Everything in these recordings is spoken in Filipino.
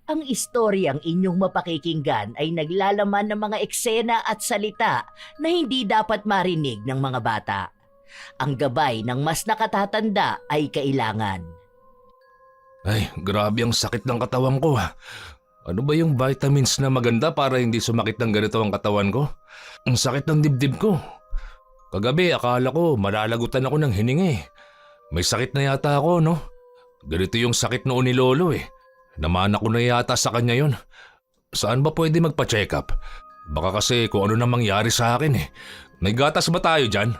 Ang istoryang inyong mapakikinggan ay naglalaman ng mga eksena at salita na hindi dapat marinig ng mga bata. Ang gabay ng mas nakatatanda ay kailangan. Ay, grabe ang sakit ng katawan ko. Ano ba yung vitamins na maganda para hindi sumakit ng ganito ang katawan ko? Ang sakit ng dibdib ko. Kagabi akala ko malalagutan ako ng hininga. May sakit na yata ako, no? Ganito yung sakit noon ni Lolo eh. Namana ko na yata sa kanya yon. Saan ba pwede magpa-check up? Baka kasi kung ano na mangyari sa akin eh. May gatas ba tayo dyan?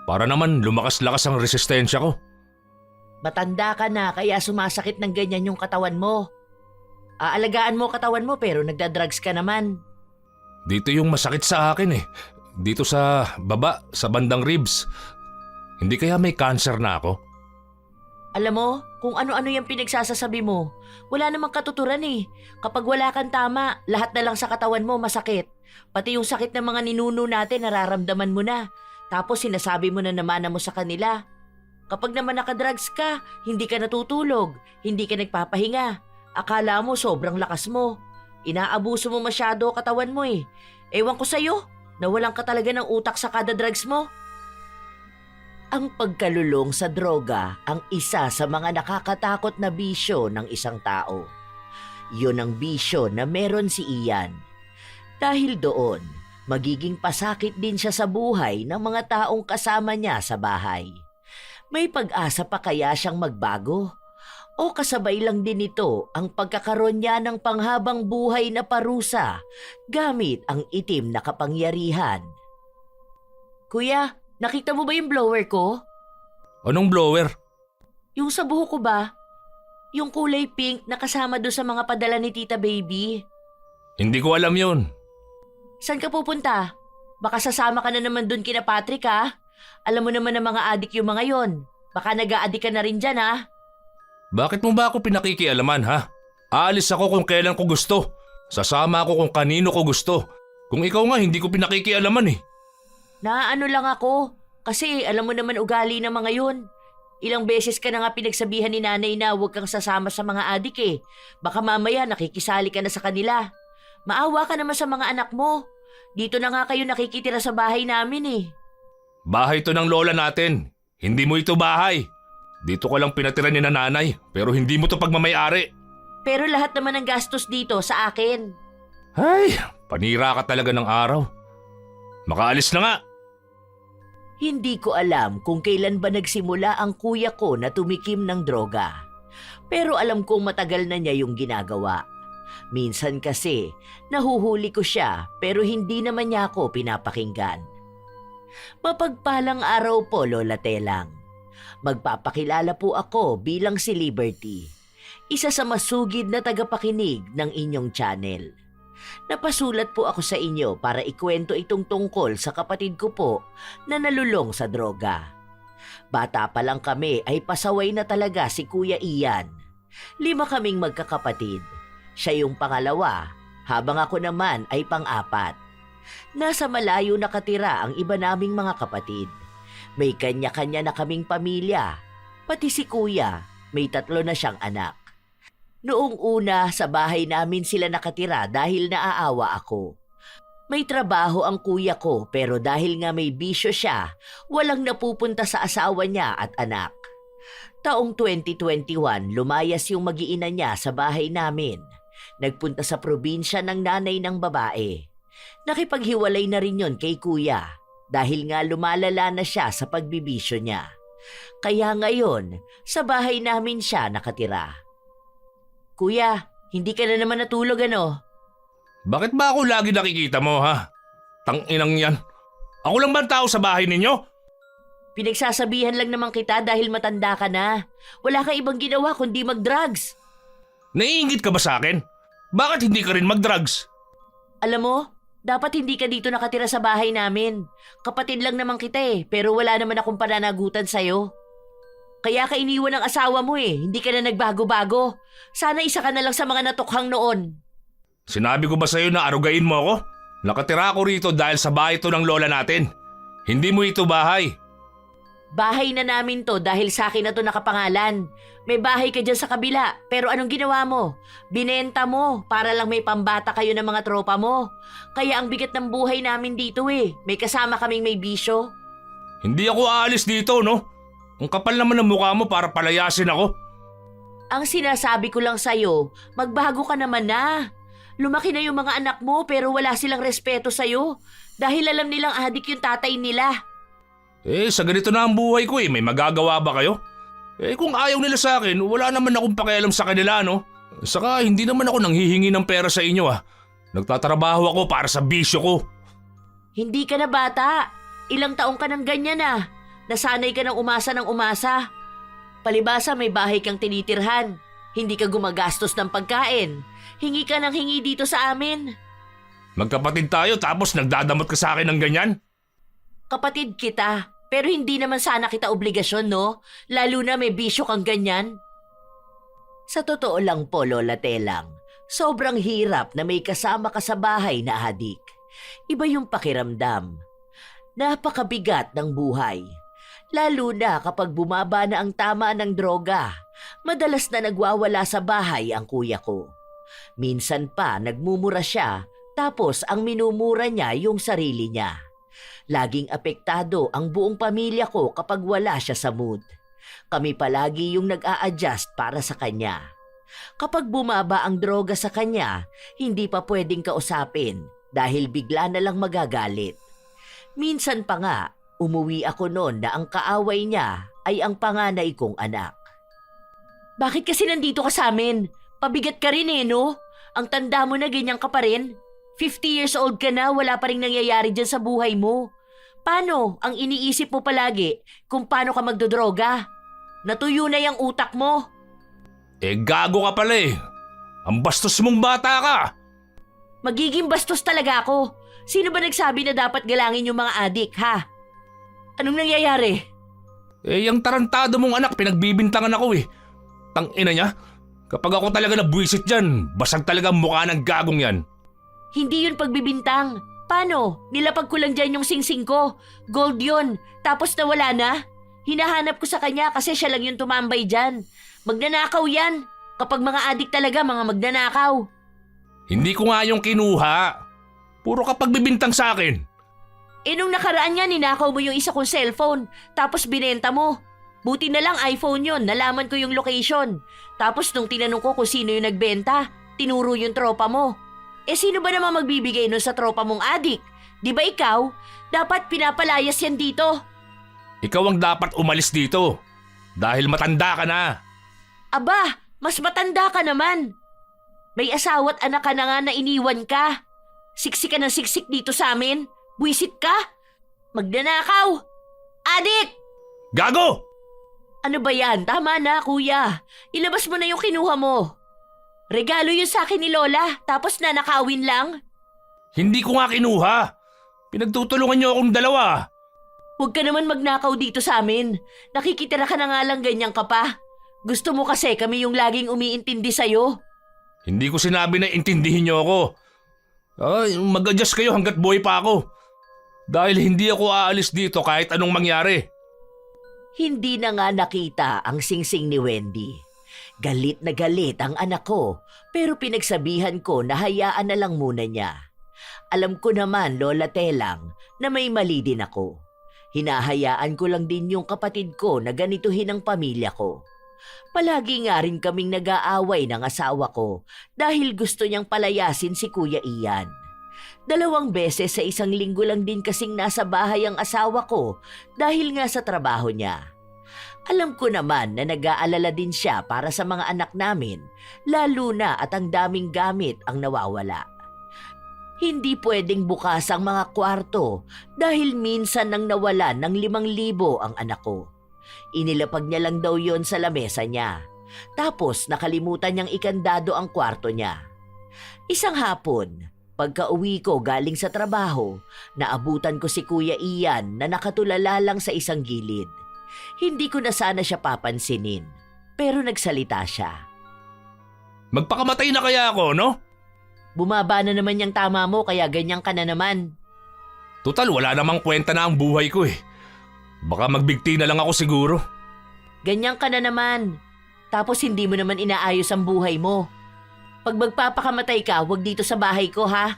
Para naman lumakas-lakas ang resistensya ko. Matanda ka na kaya sumasakit ng ganyan yung katawan mo. Aalagaan mo katawan mo pero nagda-drugs ka naman. Dito yung masakit sa akin eh. Dito sa baba, sa bandang ribs. Hindi kaya may cancer na ako? Alam mo, kung ano-ano yung pinagsasasabi mo, wala namang katuturan eh. Kapag wala kang tama, lahat na lang sa katawan mo masakit. Pati yung sakit ng mga ninuno natin nararamdaman mo na. Tapos sinasabi mo na naman mo sa kanila. Kapag naman nakadrugs ka, hindi ka natutulog, hindi ka nagpapahinga. Akala mo sobrang lakas mo. Inaabuso mo masyado katawan mo eh. Ewan ko sa'yo, nawalan ka talaga ng utak sa kada drugs mo. Ang pagkalulong sa droga ang isa sa mga nakakatakot na bisyo ng isang tao. Yun ang bisyo na meron si Ian. Dahil doon, magiging pasakit din siya sa buhay ng mga taong kasama niya sa bahay. May pag-asa pa kaya siyang magbago? O kasabay lang din ito ang pagkakaroon niya ng panghabang buhay na parusa gamit ang itim na kapangyarihan? Kuya, nakita mo ba yung blower ko? Anong blower? Yung sa buhok ko ba? Yung kulay pink na kasama doon sa mga padala ni Tita Baby. Hindi ko alam yun. Saan ka pupunta? Baka sasama ka na naman doon kina Patrick ha? Alam mo naman ng mga adik yung mga yon. Baka nag-aadik ka na rin dyan ha? Bakit mo ba ako pinakikialaman ha? Aalis ako kung kailan ko gusto. Sasama ako kung kanino ko gusto. Kung ikaw nga hindi ko pinakikialaman eh. Naano lang ako. Kasi alam mo naman ugali ng mga yun. Ilang beses ka na nga pinagsabihan ni nanay na huwag kang sasama sa mga adik eh. Baka mamaya nakikisali ka na sa kanila. Maawa ka naman sa mga anak mo. Dito na nga kayo nakikitira sa bahay namin eh. Bahay to ng lola natin. Hindi mo ito bahay. Dito ko lang pinatira ni nanay pero hindi mo to pagmamayari. Pero lahat naman ng gastos dito sa akin. Ay, panira ka talaga ng araw. Makaalis na nga. Hindi ko alam kung kailan ba nagsimula ang kuya ko na tumikim ng droga. Pero alam kong matagal na niya yung ginagawa. Minsan kasi, nahuhuli ko siya pero hindi naman niya ako pinapakinggan. Mapagpalang araw po, Lola Telang. Magpapakilala po ako bilang si Liberty, isa sa masugid na tagapakinig ng inyong channel. Napasulat po ako sa inyo para ikwento itong tungkol sa kapatid ko po na nalulong sa droga. Bata pa lang kami ay pasaway na talaga si Kuya Ian. 5 kaming magkakapatid. Siya yung pangalawa, habang ako naman ay pang-4. Nasa malayo nakatira ang iba naming mga kapatid. May kanya-kanya na kaming pamilya. Pati si Kuya, may 3 na siyang anak. Noong una, sa bahay namin sila nakatira dahil naaawa ako. May trabaho ang kuya ko pero dahil nga may bisyo siya, walang napupunta sa asawa niya at anak. Taong 2021, lumayas yung mag-iina niya sa bahay namin. Nagpunta sa probinsya ng nanay ng babae. Nakipaghiwalay na rin yon kay Kuya dahil nga lumalala na siya sa pagbibisyo niya. Kaya ngayon, sa bahay namin siya nakatira. Kuya, hindi ka na naman natulog ano? Bakit ba ako lagi nakikita mo ha? Tanginang yan. Ako lang ba ang tao sa bahay ninyo? Pinagsasabihan lang naman kita dahil matanda ka na. Wala kang ibang ginawa kundi mag-drugs. Naiingit ka ba sa akin? Bakit hindi ka rin mag-drugs? Alam mo, dapat hindi ka dito nakatira sa bahay namin. Kapatid lang naman kita eh, pero wala naman akong pananagutan sa'yo. Kaya ka iniwan ng asawa mo eh, hindi ka na nagbago-bago. Sana isa ka na lang sa mga natukhang noon. Sinabi ko ba sa'yo na arugain mo ako? Nakatira ako rito dahil sa bahay ito ng lola natin. Hindi mo ito bahay. Bahay na namin to dahil sa akin na to nakapangalan. May bahay ka dyan sa kabila, pero anong ginawa mo? Binenta mo para lang may pambata kayo ng mga tropa mo. Kaya ang bigat ng buhay namin dito eh. May kasama kaming may bisyo. Hindi ako aalis dito, no? Ang kapal naman ng mukha mo para palayasin ako. Ang sinasabi ko lang sa'yo, magbago ka naman na. Lumaki na yung mga anak mo pero wala silang respeto sa'yo. Dahil alam nilang adik yung tatay nila. Sa ganito na ang buhay ko may magagawa ba kayo? Kung ayaw nila sa akin, wala naman akong pakialam sa kanila, no? Saka hindi naman ako nanghihingi ng pera sa inyo, Nagtatrabaho ako para sa bisyo ko. Hindi ka na bata. Ilang taong ka nang ganyan na. Nasanay ka ng umasa. Palibasa may bahay kang tinitirhan. Hindi ka gumagastos ng pagkain. Hingi ka ng hingi dito sa amin. Magkapatid tayo tapos nagdadamot ka sa akin ng ganyan? Kapatid kita, pero hindi naman sana kita obligasyon, no? Lalo na may bisyo kang ganyan. Sa totoo lang po, Lola Telang, sobrang hirap na may kasama ka sa bahay na adik. Iba yung pakiramdam. Napakabigat ng buhay. Lalo na kapag bumaba na ang tama ng droga. Madalas na nagwawala sa bahay ang kuya ko. Minsan pa nagmumura siya, tapos ang minumura niya yung sarili niya. Laging apektado ang buong pamilya ko kapag wala siya sa mood. Kami palagi yung nag-a-adjust para sa kanya. Kapag bumaba ang droga sa kanya, hindi pa pwedeng kausapin dahil bigla na lang magagalit. Minsan pa nga, umuwi ako noon na ang kaaway niya ay ang panganay kong anak. Bakit kasi nandito ka sa amin? Pabigat ka rin no? Ang tanda mo na ganyan ka pa rin. 50 years old ka na, wala pa rin nangyayari dyan sa buhay mo. Paano ang iniisip mo palagi kung paano ka magdodroga? Natuyo na yung utak mo. Gago ka pala Ang bastos mong bata ka. Magiging bastos talaga ako. Sino ba nagsabi na dapat galangin yung mga adik, ha? Anong nangyayari? Yung tarantado mong anak, pinagbibintangan ako Tangina niya. Kapag ako talaga nabwisit dyan, basag talaga ang mukha ng gagong yan. Hindi yun pagbibintang. Paano? Nilapag ko lang dyan yung singsing ko. Gold yun. Tapos nawala na. Hinahanap ko sa kanya kasi siya lang yung tumambay dyan. Magnanakaw yan. Kapag mga adik talaga, mga magnanakaw. Hindi ko nga yung kinuha. Puro ka pagbibintang sa akin. Nung nakaraan nga, ninakaw mo yung isa kong cellphone. Tapos binenta mo. Buti na lang iPhone yun. Nalaman ko yung location. Tapos nung tinanong ko kung sino yung nagbenta, tinuro yung tropa mo. Sino ba naman magbibigay nun sa tropa mong adik? Di ba ikaw? Dapat pinapalayas yan dito. Ikaw ang dapat umalis dito. Dahil matanda ka na. Aba, mas matanda ka naman. May asawa't anak ka na nga na iniwan ka. Siksik ka ng siksik dito sa amin. Buisit ka. Magnanakaw. Adik! Gago! Ano ba yan? Tama na, kuya. Ilabas mo na yung kinuha mo. Regalo yun sa akin ni Lola, tapos nanakawin lang. Hindi ko nga kinuha. Pinagtutulungan niyo akong dalawa. Huwag ka naman magnakaw dito sa amin. Nakikitira ka na nga lang ganyan ka pa. Gusto mo kasi kami yung laging umiintindi sa'yo. Hindi ko sinabi na intindihin niyo ako. Mag-adjust kayo hanggat buhay pa ako. Dahil hindi ako aalis dito kahit anong mangyari. Hindi na nga nakita ang singsing ni Wendy. Galit na galit ang anak ko, pero pinagsabihan ko na hayaan na lang muna niya. Alam ko naman, Lola Telang, na may mali din ako. Hinahayaan ko lang din yung kapatid ko na ganituhin ang pamilya ko. Palagi nga rin kaming nag-aaway ng asawa ko dahil gusto niyang palayasin si Kuya Ian. 2 beses sa 1 linggo lang din kasing nasa bahay ang asawa ko dahil nga sa trabaho niya. Alam ko naman na nag-aalala din siya para sa mga anak namin, lalo na at ang daming gamit ang nawawala. Hindi pwedeng bukas ang mga kwarto dahil minsan nang nawala ng 5,000 ang anak ko. Inilapag niya lang daw yon sa lamesa niya. Tapos nakalimutan niyang ikandado ang kwarto niya. Isang hapon, pagka-uwi ko galing sa trabaho, naabutan ko si Kuya Ian na nakatulala lang sa isang gilid. Hindi ko na sana siya papansinin, pero nagsalita siya. Magpakamatay na kaya ako, no? Bumaba na naman yung tama mo kaya ganyan ka na naman. Total, wala namang kwenta na ang buhay ko Baka magbigti na lang ako siguro. Ganyan ka na naman. Tapos hindi mo naman inaayos ang buhay mo. Pag magpapakamatay ka, wag dito sa bahay ko ha.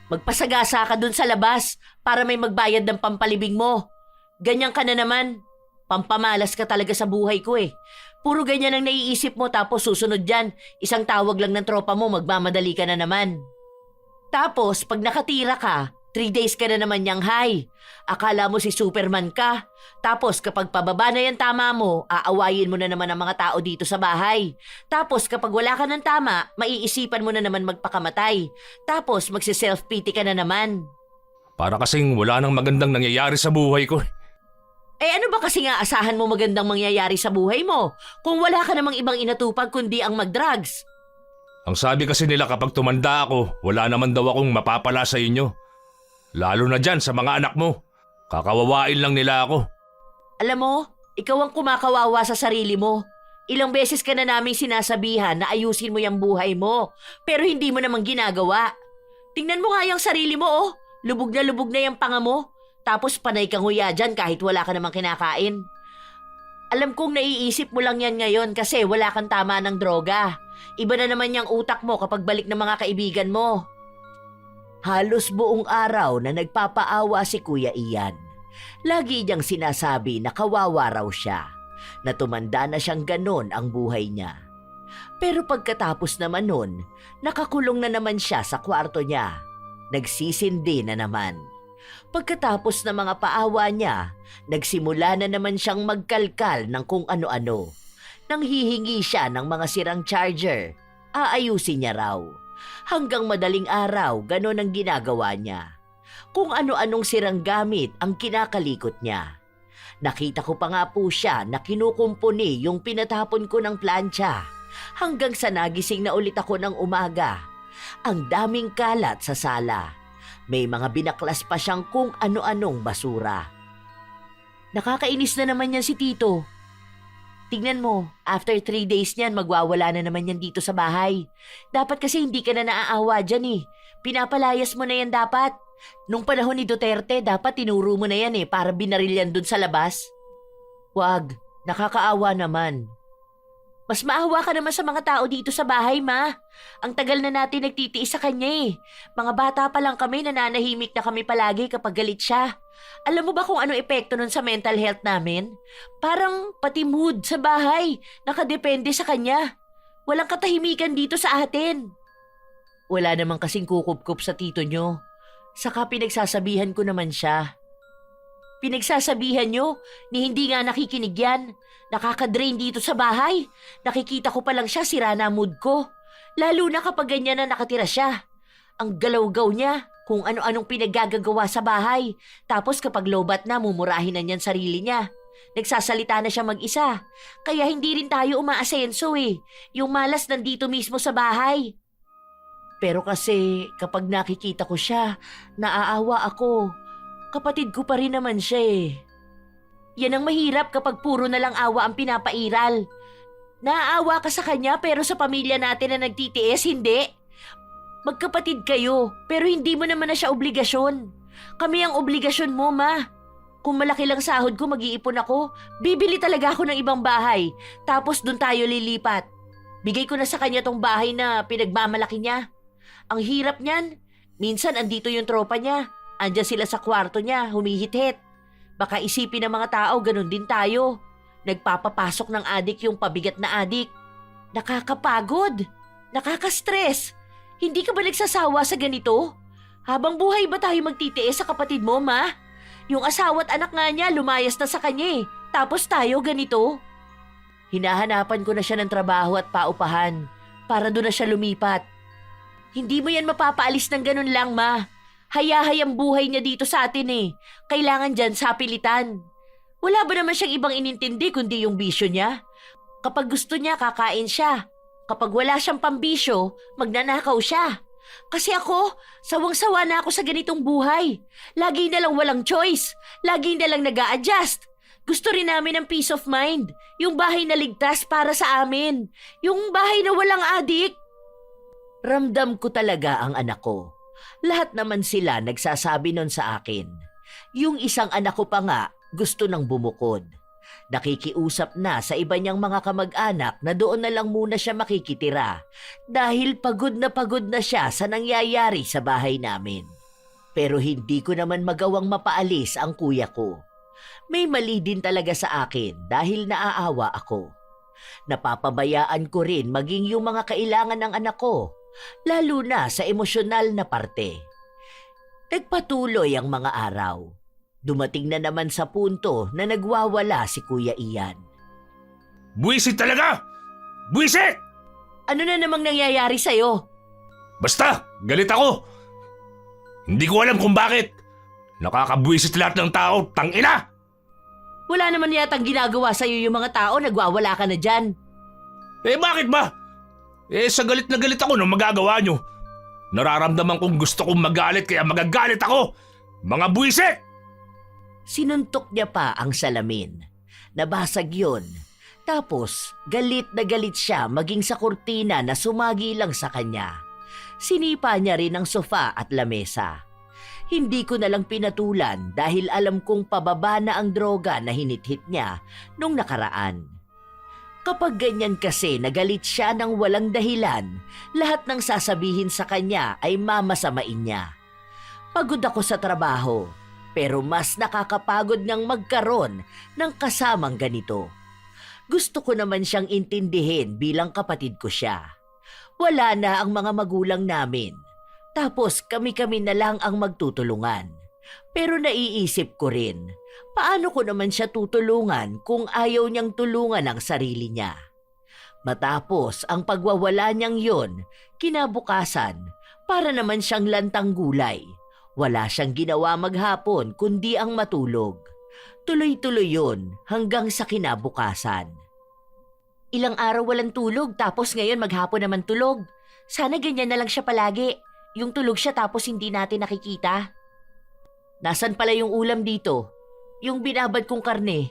Magpasagasa ka dun sa labas para may magbayad ng pampalibing mo. Ganyan ka na naman. Pampamalas ka talaga sa buhay ko eh. Puro ganyan ang naiisip mo tapos susunod dyan, isang tawag lang ng tropa mo, magmamadali ka na naman. Tapos pag nakatira ka, 3 days ka na naman niyang high. Akala mo si Superman ka. Tapos kapag pababa na yan tama mo, aawayin mo na naman ang mga tao dito sa bahay. Tapos kapag wala ka ng tama, maiisipan mo na naman magpakamatay. Tapos magsi-self-pity ka na naman. Para kasing wala nang magandang nangyayari sa buhay ko. Eh ano ba kasi nga asahan mo magandang mangyayari sa buhay mo kung wala ka namang ibang inatupag kundi ang mag-drugs? Ang sabi kasi nila kapag tumanda ako, wala naman daw akong mapapala sa inyo. Lalo na dyan sa mga anak mo. Kakawawain lang nila ako. Alam mo, ikaw ang kumakawawa sa sarili mo. Ilang beses ka na naming sinasabihan na ayusin mo yung buhay mo, pero hindi mo namang ginagawa. Tingnan mo nga yung sarili mo oh, lubog na yung panga mo. Tapos panay kang huya dyan kahit wala ka namang kinakain. Alam kong naiisip mo lang yan ngayon kasi wala kang tama ng droga. Iba na naman yung utak mo kapag balik ng mga kaibigan mo. Halos buong araw na nagpapaawa si Kuya Ian. Lagi niyang sinasabi na kawawa raw siya, na tumanda na siyang ganon ang buhay niya. Pero pagkatapos naman nun, nakakulong na naman siya sa kwarto niya. Nagsisindi na naman. Pagkatapos ng mga paawa niya, nagsimula na naman siyang magkalkal ng kung ano-ano. Nang hihingi siya ng mga sirang charger, aayusin niya raw. Hanggang madaling araw, ganon ang ginagawa niya. Kung ano-anong sirang gamit ang kinakalikot niya. Nakita ko pa nga po siya na kinukumpuni yung pinatapon ko ng plancha. Hanggang sa nagising na ulit ako ng umaga. Ang daming kalat sa sala. May mga binaklas pa siyang kung ano-anong basura. Nakakainis na naman yan si Tito. Tignan mo, after 3 days niyan, magwawala na naman yan dito sa bahay. Dapat kasi hindi ka na naaawa dyan eh. Pinapalayas mo na yan dapat. Nung panahon ni Duterte, dapat tinuro mo na yan eh para binaril yan dun sa labas. Wag, nakakaawa naman. Mas maawa ka naman sa mga tao dito sa bahay, ma. Ang tagal na natin nagtitiis sa kanya eh. Mga bata pa lang kami, nananahimik na kami palagi kapag galit siya. Alam mo ba kung ano epekto nun sa mental health namin? Parang pati mood sa bahay, nakadepende sa kanya. Walang katahimikan dito sa atin. Wala namang kasing kukup-kup sa tito nyo. Saka pinagsasabihan ko naman siya. Pinagsasabihan nyo ni hindi nga nakikinig yan. Nakaka-drain dito sa bahay. Nakikita ko pa lang siya, sira na mood ko. Lalo na kapag ganyan na nakatira siya. Ang galaw-gaw niya, kung ano-anong pinaggagawa sa bahay. Tapos kapag lobat na, mumurahin na niyan sarili niya. Nagsasalita na siya mag-isa. Kaya hindi rin tayo umaasenso eh. Yung malas nandito mismo sa bahay. Pero kasi kapag nakikita ko siya, naaawa ako. Kapatid ko pa rin naman siya eh. Yan ang mahirap kapag puro na lang awa ang pinapairal. Naaawa ka sa kanya pero sa pamilya natin na nagtitiis, hindi. Magkapatid kayo pero hindi mo naman na siya obligasyon. Kami ang obligasyon mo, ma. Kung malaki lang sahod ko, mag-iipon ako. Bibili talaga ako ng ibang bahay. Tapos dun tayo lilipat. Bigay ko na sa kanya tong bahay na pinagmamalaki niya. Ang hirap niyan. Minsan andito yung tropa niya. Andiyan sila sa kwarto niya, humihit-hit. Baka isipin ng mga tao, ganun din tayo. Nagpapapasok ng adik yung pabigat na adik. Nakakapagod. Nakaka-stress. Hindi ka ba nagsasawa sa ganito? Habang buhay ba tayo magtitiis sa kapatid mo, ma? Yung asawa at anak nga niya lumayas na sa kanya eh. Tapos tayo ganito. Hinahanapan ko na siya ng trabaho at paupahan para doon na siya lumipat. Hindi mo yan mapapaalis ng ganun lang, ma. Hayahay ang buhay niya dito sa atin eh. Kailangan dyan sapilitan. Wala ba naman siyang ibang inintindi kundi yung bisyo niya? Kapag gusto niya, kakain siya. Kapag wala siyang pambisyo, magnanakaw siya. Kasi ako, sawang-sawa na ako sa ganitong buhay. Lagi na lang walang choice. Lagi na lang nag-a-adjust. Gusto rin namin ng peace of mind. Yung bahay na ligtas para sa amin. Yung bahay na walang adik. Ramdam ko talaga ang anak ko. Lahat naman sila nagsasabi nun sa akin. Yung isang anak ko pa nga, gusto nang bumukod. Nakikiusap na sa iba niyang mga kamag-anak na doon na lang muna siya makikitira dahil pagod na siya sa nangyayari sa bahay namin. Pero hindi ko naman magawang mapaalis ang kuya ko. May mali din talaga sa akin dahil naaawa ako. Napapabayaan ko rin maging yung mga kailangan ng anak ko, lalo na sa emosyonal na parte. Nagpatuloy ang mga araw. Dumating na naman sa punto na nagwawala si Kuya Ian. Buwisit talaga! Buwisit! Ano na namang nangyayari sa'yo? Basta, galit ako! Hindi ko alam kung bakit. Nakakabuwisit lahat ng tao, tangina! Wala naman yatang ginagawa sa'yo yung mga tao, nagwawala ka na dyan. Eh bakit ba? Sa galit na galit ako nung magagawa nyo. Nararamdaman kong gusto kong magalit kaya magagalit ako! Mga buwisit! Sinuntok niya pa ang salamin. Nabasag yun. Tapos, galit na galit siya maging sa kurtina na sumagi lang sa kanya. Sinipa niya rin ang sofa at lamesa. Hindi ko na lang pinatulan dahil alam kong pababa na ang droga na hinithit niya nung nakaraan. Kapag ganyan kasi nagalit siya ng walang dahilan, lahat ng sasabihin sa kanya ay mamasamain niya. Pagod ako sa trabaho. Pero mas nakakapagod ngang magkaroon ng kasamang ganito. Gusto ko naman siyang intindihin bilang kapatid ko siya. Wala na ang mga magulang namin. Tapos kami-kami na lang ang magtutulungan. Pero naiisip ko rin, paano ko naman siya tutulungan kung ayaw niyang tulungan ang sarili niya? Matapos ang pagwawala niyang yon, kinabukasan, para naman siyang lantang gulay. Wala siyang ginawa maghapon kundi ang matulog. Tuloy-tuloy yun hanggang sa kinabukasan. Ilang araw walang tulog tapos ngayon maghapon naman tulog. Sana ganyan na lang siya palagi. Yung tulog siya tapos hindi natin nakikita. Nasaan pala yung ulam dito? Yung binabad kong karne.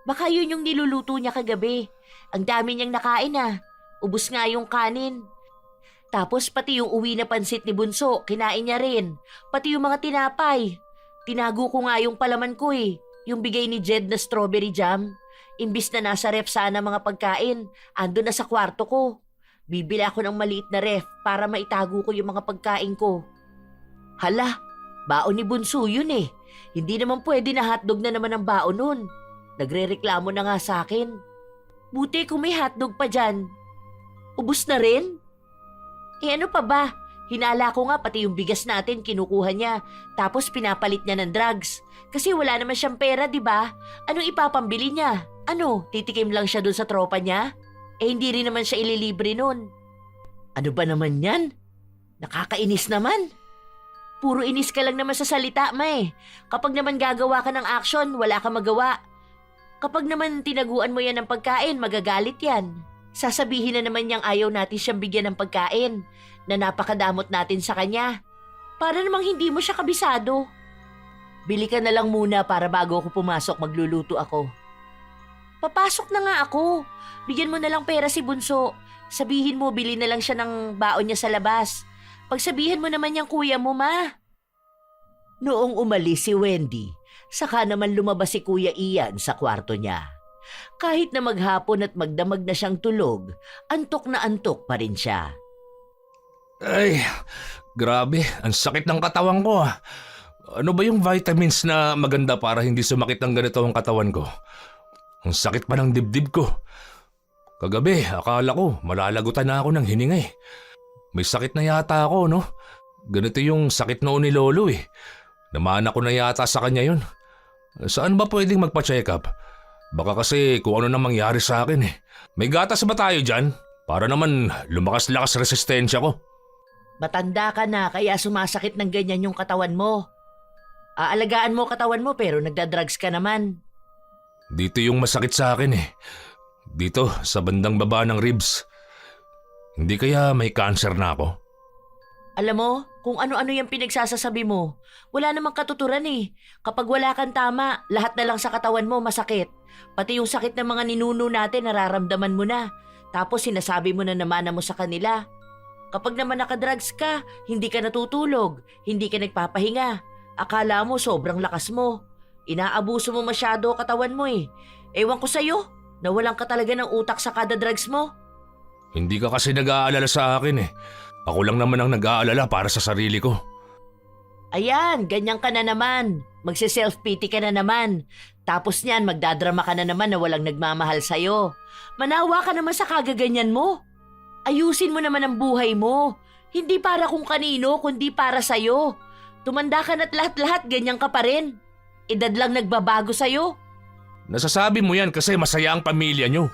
Baka yun yung niluluto niya kagabi. Ang dami niyang nakain ah. Ubus nga yung kanin. Tapos pati yung uwi na pansit ni Bunso, kinain niya rin. Pati yung mga tinapay. Tinago ko nga yung palaman ko eh. Yung bigay ni Jed na strawberry jam. Imbis na nasa ref sana mga pagkain, ando na sa kwarto ko. Bibili ako ng maliit na ref para maitago ko yung mga pagkain ko. Hala, baon ni Bunso yun eh. Hindi naman pwede na hotdog na naman ang baon nun. Nagrereklamo na nga sa akin. Buti kung may hotdog pa dyan. Ubus na rin? Eh ano pa ba? Hinala ko nga pati yung bigas natin kinukuha niya tapos pinapalit niya ng drugs. Kasi wala naman siyang pera, di ba? Anong ipapambili niya? Ano, titikim lang siya dun sa tropa niya? Eh hindi rin naman siya ililibre nun. Ano ba naman yan? Nakakainis naman. Puro inis ka lang naman sa salita, May. Kapag naman gagawa ka ng action, wala ka magawa. Kapag naman tinaguan mo yan ng pagkain, magagalit yan. Sasabihin na naman niyang ayaw natin siyang bigyan ng pagkain, na napakadamot natin sa kanya. Para namang hindi mo siya kabisado. Bili ka na lang muna para bago ako pumasok magluluto ako. Papasok na nga ako. Bigyan mo na lang pera si Bunso. Sabihin mo bili na lang siya ng baon niya sa labas. Pagsabihin mo naman niyang kuya mo, ma. Noong umalis si Wendy, saka naman lumabas si Kuya Ian sa kwarto niya. Kahit na maghapon at magdamag na siyang tulog, antok na antok pa rin siya. Ay, grabe, ang sakit ng katawan ko. Ano ba yung vitamins na maganda para hindi sumakit ng ganito ang katawan ko? Ang sakit pa ng dibdib ko. Kagabi, akala ko malalagutan na ako ng hininga eh. May sakit na yata ako, no? Ganito yung sakit noon ni Lolo eh. Namana ko na yata sa kanya yun. Saan ba pwedeng magpa-check up? Baka kasi kung ano nang mangyari sa akin eh. May gatas ba tayo dyan? Para naman lumakas-lakas resistensya ko. Matanda ka na kaya sumasakit ng ganyan yung katawan mo. Aalagaan mo katawan mo pero nagdadrugs ka naman. Dito yung masakit sa akin eh. Dito sa bandang baba ng ribs. Hindi kaya may cancer na ako? Alam mo, kung ano-ano yung pinagsasasabi mo, wala namang katuturan eh. Kapag wala kang tama, lahat na lang sa katawan mo masakit. Pati yung sakit ng mga ninuno natin nararamdaman mo na. Tapos sinasabi mo na naman mo sa kanila. Kapag naman nakadrugs ka, hindi ka natutulog, hindi ka nagpapahinga. Akala mo sobrang lakas mo. Inaabuso mo masyado katawan mo eh. Ewan ko sa'yo, nawalan ka talaga ng utak sa kada drugs mo. Hindi ka kasi nag-aalala sa akin eh. Ako lang naman ang nag-aalala para sa sarili ko. Ayan, ganyan ka na naman. Magse-self-pity ka na naman. Tapos niyan, magdadrama ka na naman na walang nagmamahal sa'yo. Manawa ka naman sa kagaganyan mo. Ayusin mo naman ang buhay mo. Hindi para kung kanino, kundi para sa'yo. Tumanda ka na't lahat-lahat, ganyan ka pa rin. Edad lang nagbabago sa'yo. Nasasabi mo yan kasi masaya ang pamilya nyo.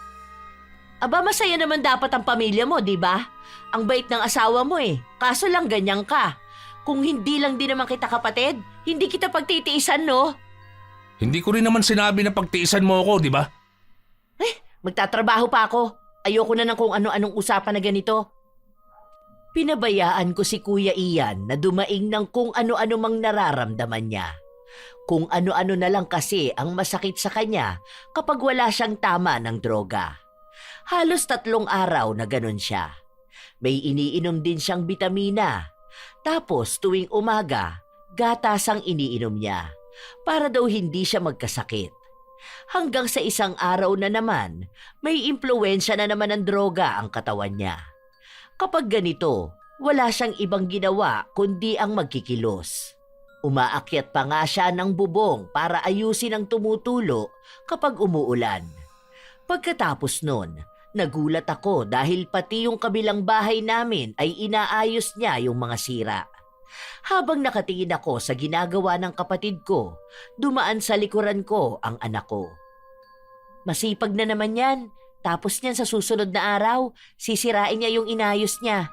Aba, masaya naman dapat ang pamilya mo, di ba? Ang bait ng asawa mo eh. Kaso lang ganyan ka. Kung hindi lang din naman kita kapatid, hindi kita pagtitiisan, no? Hindi ko rin naman sinabi na pagtiisan mo ako, di ba? Magtatrabaho pa ako. Ayoko na ng kung ano-anong usapan na ganito. Pinabayaan ko si Kuya Ian na dumaing ng kung ano-ano mang nararamdaman niya. Kung ano-ano na lang kasi ang masakit sa kanya kapag wala siyang tama ng droga. Halos 3 araw na ganun siya. May iniinom din siyang bitamina. Tapos tuwing umaga, gatas ang iniinom niya para daw hindi siya magkasakit. Hanggang sa isang araw na naman, may impluwensya na naman ng droga ang katawan niya. Kapag ganito, wala siyang ibang ginawa kundi ang magkikilos. Umaakyat pa nga siya ng bubong para ayusin ang tumutulo kapag umuulan. Pagkatapos nun, nagulat ako dahil pati yung kabilang bahay namin ay inaayos niya yung mga sira. Habang nakatingin ako sa ginagawa ng kapatid ko, dumaan sa likuran ko ang anak ko. Masipag na naman yan, tapos niyan sa susunod na araw, sisirain niya yung inayos niya.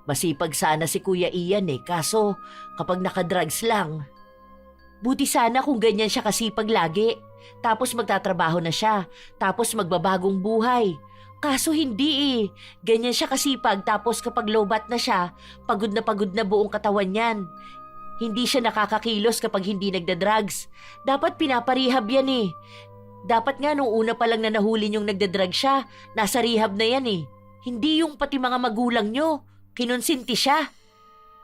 Masipag sana si Kuya Ian eh, kaso kapag nakadrugs lang. Buti sana kung ganyan siya kasipag lagi, tapos magtatrabaho na siya, tapos magbabagong buhay. Kaso hindi eh. Ganyan siya kasipag tapos kapag lowbat na siya, pagod na buong katawan niyan. Hindi siya nakakakilos kapag hindi nagdadrugs. Dapat pinaparehab yan eh. Dapat nga nung una pa lang na nahuli yung nagdadrag siya, nasa rehab na yan eh. Hindi yung pati mga magulang nyo. Kinonsinti siya.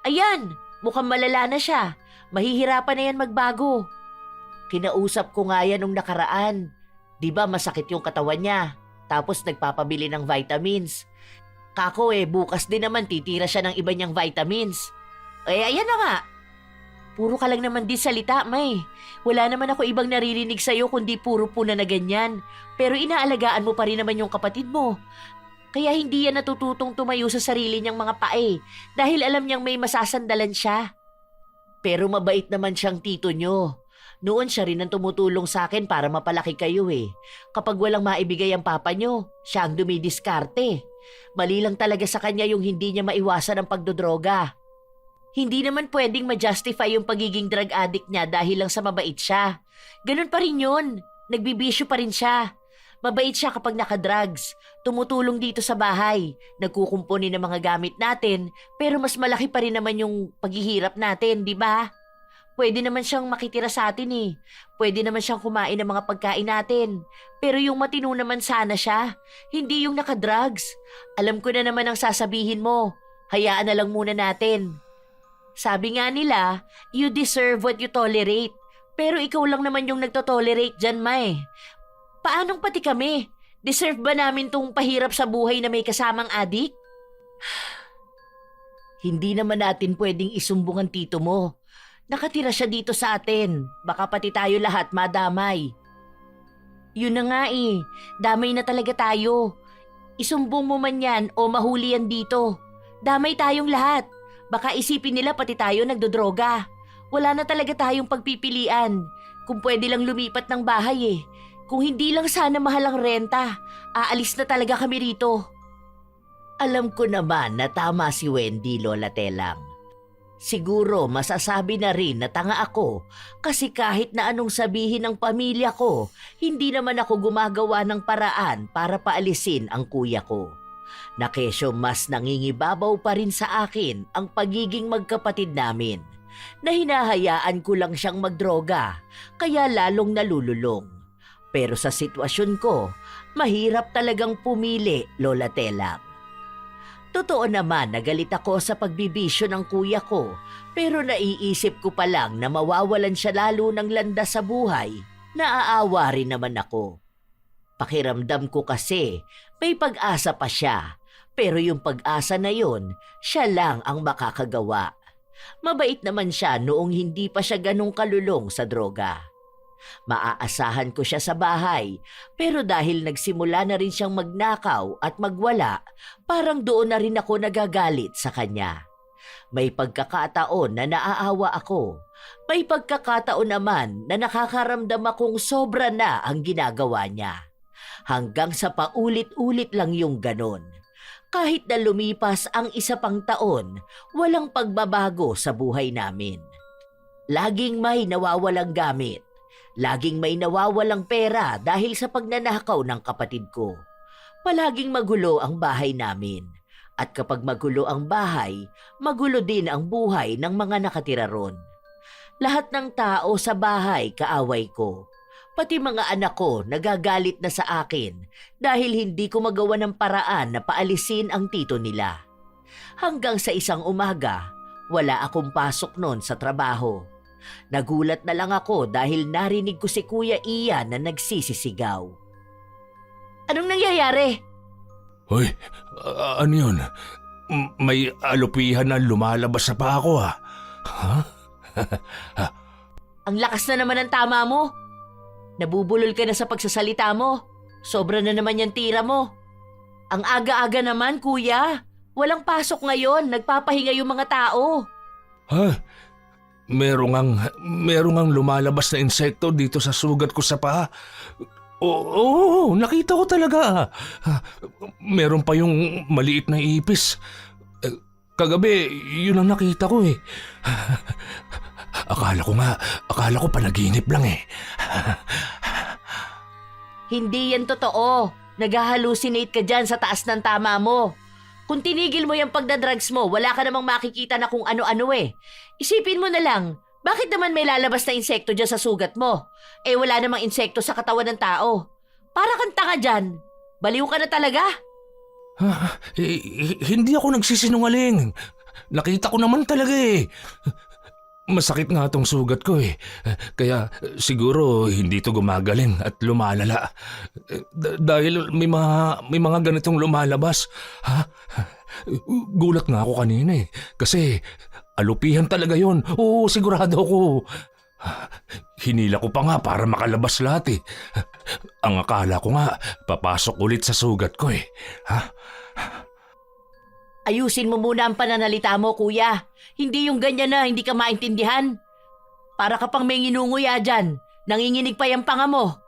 Ayan, mukhang malala na siya. Mahihirapan na yan magbago. Kinausap ko nga yan nung nakaraan. Di ba masakit yung katawan niya? Tapos nagpapabili ng vitamins. Kako bukas din naman titira siya ng iba niyang vitamins. Ayan na nga. Puro ka lang naman din salita, May. Wala naman ako ibang naririnig sa'yo kundi puro puna na ganyan. Pero inaalagaan mo pa rin naman yung kapatid mo. Kaya hindi yan natututong tumayo sa sarili niyang mga pae dahil alam niyang may masasandalan siya. Pero mabait naman siyang tito niyo. Noon siya rin ang tumutulong sa akin para mapalaki kayo eh. Kapag walang maibigay ang papa niyo, siya ang dumidiskarte. Mali lang talaga sa kanya yung hindi niya maiwasan ang pagdodroga. Hindi naman pwedeng ma-justify yung pagiging drug addict niya dahil lang sa mabait siya. Ganun pa rin yun. Nagbibisyo pa rin siya. Mabait siya kapag nakadrugs. Tumutulong dito sa bahay. Nagkukumpuni ng mga gamit natin. Pero mas malaki pa rin naman yung paghihirap natin, di ba? Pwede naman siyang makitira sa atin eh. Pwede naman siyang kumain ng mga pagkain natin. Pero yung matino naman sana siya. Hindi yung nakadrugs. Alam ko na naman ang sasabihin mo. Hayaan na lang muna natin. Sabi nga nila, you deserve what you tolerate. Pero ikaw lang naman yung nagtotolerate dyan, May. Paanong pati kami? Deserve ba namin tong pahirap sa buhay na may kasamang adik? Hindi naman natin pwedeng isumbong ang tito mo. Nakatira siya dito sa atin. Baka pati tayo lahat madamay. Yun na nga eh. Damay na talaga tayo. Isumbong mo man yan o mahuli yan dito. Damay tayong lahat. Baka isipin nila pati tayo nagdodroga. Wala na talaga tayong pagpipilian. Kung pwede lang lumipat ng bahay eh. Kung hindi lang sana mahal ang renta, aalis na talaga kami rito. Alam ko naman na tama si Wendy, Lola Telang. Siguro masasabi na rin na tanga ako kasi kahit na anong sabihin ng pamilya ko, hindi naman ako gumagawa ng paraan para paalisin ang kuya ko. Na kesyo mas nangingibabaw pa rin sa akin ang pagiging magkapatid namin, na hinahayaan ko lang siyang magdroga kaya lalong nalululong. Pero sa sitwasyon ko, mahirap talagang pumili, Lola Telang. Totoo naman na galit ako sa pagbibisyo ng kuya ko, pero naiisip ko pa lang na mawawalan siya lalo ng landas sa buhay. Naaawa rin naman ako. Pakiramdam ko kasi may pag-asa pa siya, pero yung pag-asa na yun, siya lang ang makakagawa. Mabait naman siya noong hindi pa siya ganong kalulong sa droga. Maaasahan ko siya sa bahay, pero dahil nagsimula na rin siyang magnakaw at magwala, parang doon na rin ako nagagalit sa kanya. May pagkakataon na naaawa ako. May pagkakataon naman na nakakaramdam akong sobra na ang ginagawa niya. Hanggang sa paulit-ulit lang yung ganon. Kahit na lumipas ang isa pang taon, walang pagbabago sa buhay namin. Laging may nawawalang gamit. Laging may nawawalang pera dahil sa pagnanakaw ng kapatid ko. Palaging magulo ang bahay namin. At kapag magulo ang bahay, magulo din ang buhay ng mga nakatira ron. Lahat ng tao sa bahay kaaway ko. Pati mga anak ko nagagalit na sa akin dahil hindi ko magawa ng paraan na paalisin ang tito nila. Hanggang sa isang umaga, wala akong pasok noon sa trabaho. Nagulat na lang ako dahil narinig ko si Kuya Ian na nagsisisigaw. Anong nangyayari? Hoy, ano yun? May alupihan na lumalabas sa paa ko ha? Ha? Ang lakas na naman ng tama mo. Nabubulol ka na sa pagsasalita mo. Sobra na naman yung tira mo. Ang aga-aga naman, kuya. Walang pasok ngayon. Nagpapahinga yung mga tao. Ha? Merong lumalabas na insekto dito sa sugat ko sa paa. Oo, nakita ko talaga. Meron pa yung maliit na ipis. Kagabi, yun ang nakita ko eh. Akala ko panaginip lang eh. Hindi yan totoo. Nag-hallucinate ka dyan sa taas ng tama mo. Kung tinigil mo yung pagdadrugs mo, wala ka namang makikita na kung ano-ano eh. Isipin mo na lang, bakit naman may lalabas na insekto dyan sa sugat mo? Eh wala namang insekto sa katawan ng tao. Para kang tanga dyan. Baliw ka na talaga. Hindi ako nagsisinungaling. Nakita ko naman talaga eh. Masakit nga tong sugat ko eh. Kaya siguro hindi to gumagaling at lumalala. Dahil may mga ganitong lumalabas. Ha? Gulat nga ako kanina eh. Kasi alupihan talaga yon. Oo, sigurado ako. Hinila ko pa nga para makalabas lahat eh. Ang akala ko nga, papasok ulit sa sugat ko eh. Ha? Ayusin mo muna ang pananalita mo, kuya. Hindi yung ganyan na hindi ka maintindihan. Para ka pang may nginunguya dyan. Nanginginig pa yung panga mo.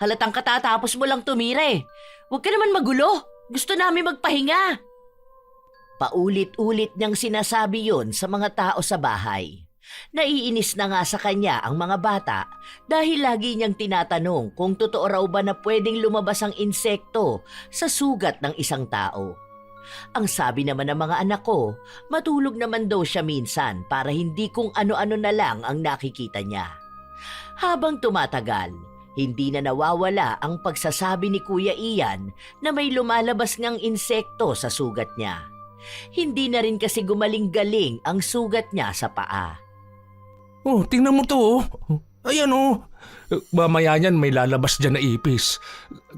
Halatang katatapos mo lang tumira eh. Huwag ka naman magulo. Gusto namin magpahinga. Paulit-ulit niyang sinasabi yon sa mga tao sa bahay. Naiinis na nga sa kanya ang mga bata dahil lagi niyang tinatanong kung totoo raw ba na pwedeng lumabas ang insekto sa sugat ng isang tao. Ang sabi naman ng mga anak ko, matulog naman daw siya minsan para hindi kung ano-ano na lang ang nakikita niya. Habang tumatagal, hindi na nawawala ang pagsasabi ni Kuya Ian na may lumalabas ngang insekto sa sugat niya. Hindi na rin kasi gumaling-galing ang sugat niya sa paa. Oh, tingnan mo to. Ayan oh. Mamaya niyan may lalabas dyan na ipis.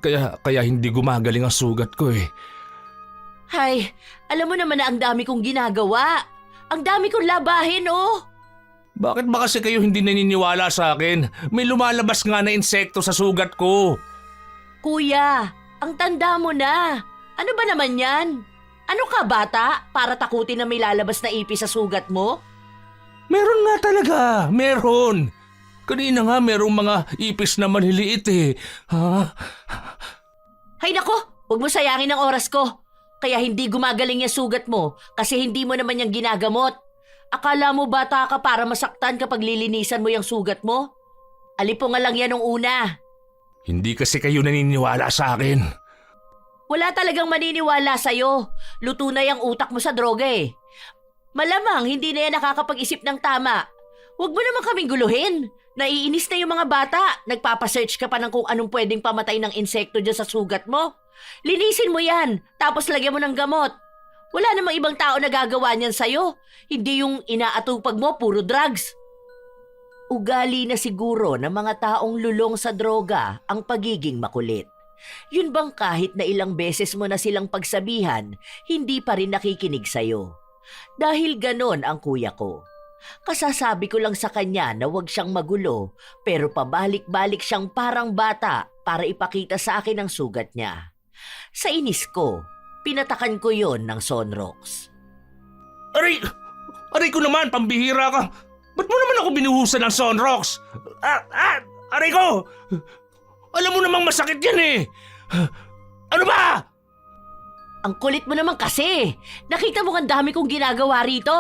Kaya hindi gumagaling ang sugat ko eh. Hay, alam mo naman na ang dami kong ginagawa. Ang dami kong labahin, oh. Bakit ba kasi kayo hindi naniniwala sa akin? May lumalabas nga na insekto sa sugat ko. Kuya, ang tanda mo na. Ano ba naman yan? Ano ka, bata, para takutin na may lalabas na ipis sa sugat mo? Meron nga talaga, meron. Kanina nga merong mga ipis na maliliit eh. Ha? Hay nako, huwag mo sayangin ang oras ko. Kaya hindi gumagaling yung sugat mo kasi hindi mo naman yung ginagamot. Akala mo bata ka para masaktan kapag lilinisan mo yung sugat mo? Alipo nga lang yan nung una. Hindi kasi kayo naniniwala sa akin. Wala talagang maniniwala sa'yo. Luto na yung utak mo sa droga eh. Malamang hindi na yan nakakapag-isip ng tama. Huwag mo naman kaming guluhin. Naiinis na yung mga bata. Nagpapasearch ka pa ng kung anong pwedeng pamatay ng insekto dyan sa sugat mo. Linisin mo yan, tapos lagyan mo ng gamot. Wala namang ibang tao na gagawa niyan sa'yo. Hindi yung inaatupag mo, puro drugs. Ugali na siguro ng mga taong lulong sa droga ang pagiging makulit. Yun bang kahit na ilang beses mo na silang pagsabihan, hindi pa rin nakikinig sa'yo? Dahil ganon ang kuya ko. Kasasabi ko lang sa kanya na huwag siyang magulo, pero pabalik-balik siyang parang bata para ipakita sa akin ang sugat niya. Sa inis ko, pinatakan ko yon ng Sonrox. Aray ko naman, pambihira ka. Ba't mo naman ako binuhusan ng Sonrox? Aray ko! Alam mo namang masakit yan eh! Ano ba? Ang kulit mo naman kasi! Nakita mo ang dami kong ginagawa rito?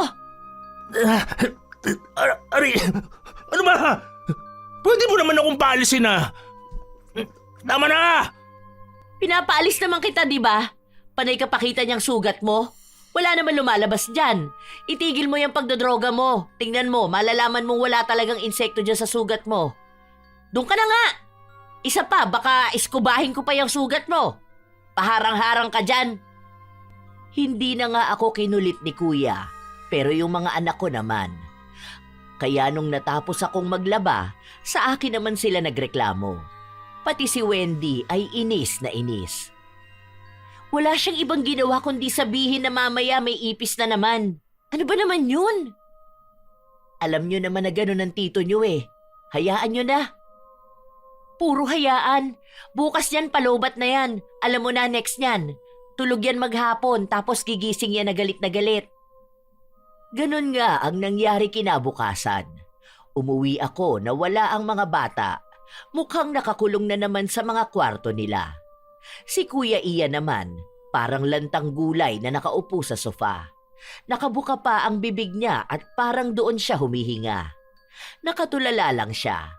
Aray! Ano ba? Pwede mo naman akong paalisin ah! Tama na! Pinapaalis naman kita, di ba? Panay ka pakita niyang sugat mo. Wala naman lumalabas dyan. Itigil mo yung pagdodroga mo. Tingnan mo, malalaman mong wala talagang insekto dyan sa sugat mo. Doon ka na nga! Isa pa, baka iskubahin ko pa yung sugat mo. Paharang-harang ka dyan. Hindi na nga ako kinulit ni kuya, pero yung mga anak ko naman. Kaya nung natapos akong maglaba, sa akin naman sila nagreklamo. Pati si Wendy ay inis na inis. Wala siyang ibang ginawa kundi sabihin na mamaya may ipis na naman. Ano ba naman yun? Alam nyo naman na gano'n ang tito nyo eh. Hayaan nyo na. Puro hayaan. Bukas yan, palobat na yan. Alam mo na next niyan. Tulog yan maghapon tapos gigising yan na galit. Ganon nga ang nangyari kinabukasan. Umuwi ako na wala ang mga bata. Mukhang nakakulong na naman sa mga kwarto nila. Si Kuya Ian naman, parang lantang gulay na nakaupo sa sofa. Nakabuka pa ang bibig niya at parang doon siya humihinga. Nakatulala lang siya.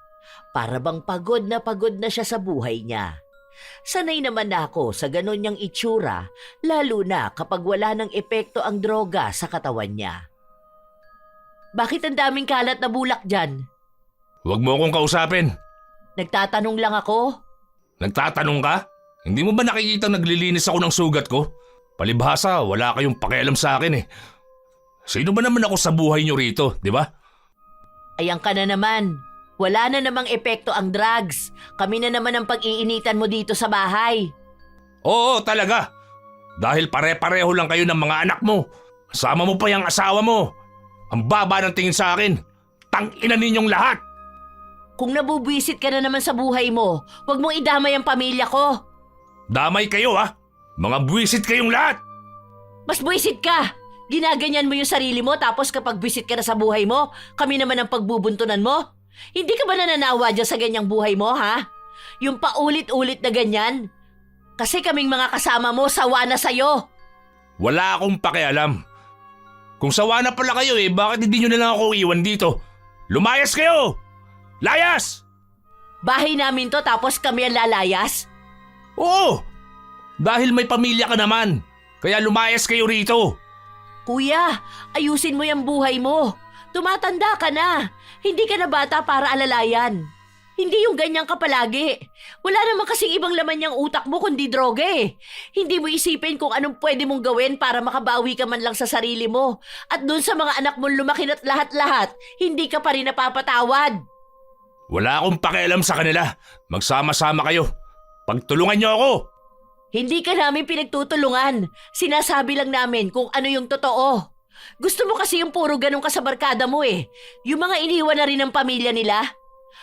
Para bang pagod na siya sa buhay niya. Sanay naman ako sa ganon niyang itsura, lalo na kapag wala ng epekto ang droga sa katawan niya. Bakit ang daming kalat na bulak dyan? Huwag mo akong kausapin. Nagtatanong lang ako. Nagtatanong ka? Hindi mo ba nakikita naglilinis ako ng sugat ko? Palibhasa, wala kayong pakialam sa akin eh. Sino ba naman ako sa buhay niyo rito, di ba? Ayan ka na naman. Wala na namang epekto ang drugs. Kami na naman ang pag-iinitan mo dito sa bahay. Oo, talaga. Dahil pare-pareho lang kayo ng mga anak mo. Sama mo pa yung asawa mo. Ang baba ng tingin sa akin. Tang-ina ninyong lahat. Kung nabubwisit ka na naman sa buhay mo, huwag mong idamay ang pamilya ko. Damay kayo ha. Mga buwisit kayong lahat. Mas buwisit ka. Ginaganyan mo yung sarili mo tapos kapag buwisit ka na sa buhay mo, kami naman ang pagbubuntunan mo. Hindi ka ba nananawa dyan sa ganyang buhay mo, ha? Yung paulit-ulit na ganyan? Kasi kaming mga kasama mo, sawa na sa'yo. Wala akong pakialam. Kung sawa na pala kayo bakit hindi nyo na lang ako iwan dito? Lumayas kayo! Layas! Bahay namin to tapos kami ang lalayas? Oo! Dahil may pamilya ka naman. Kaya lumayas kayo rito. Kuya, ayusin mo yung buhay mo. Tumatanda ka na. Hindi ka na bata para alalayan. Hindi yung ganyan ka palagi. Wala naman kasing ibang laman yung utak mo kundi droga eh. Hindi mo isipin kung anong pwede mong gawin para makabawi ka man lang sa sarili mo. At dun sa mga anak mong lumaki at lahat-lahat, hindi ka pa rin napapatawad. Wala akong pakialam sa kanila. Magsama-sama kayo. Pagtulungan niyo ako. Hindi ka namin pinagtutulungan. Sinasabi lang namin kung ano yung totoo. Gusto mo kasi yung puro ganun ka sa barkada mo eh. Yung mga iniwan na rin ng pamilya nila.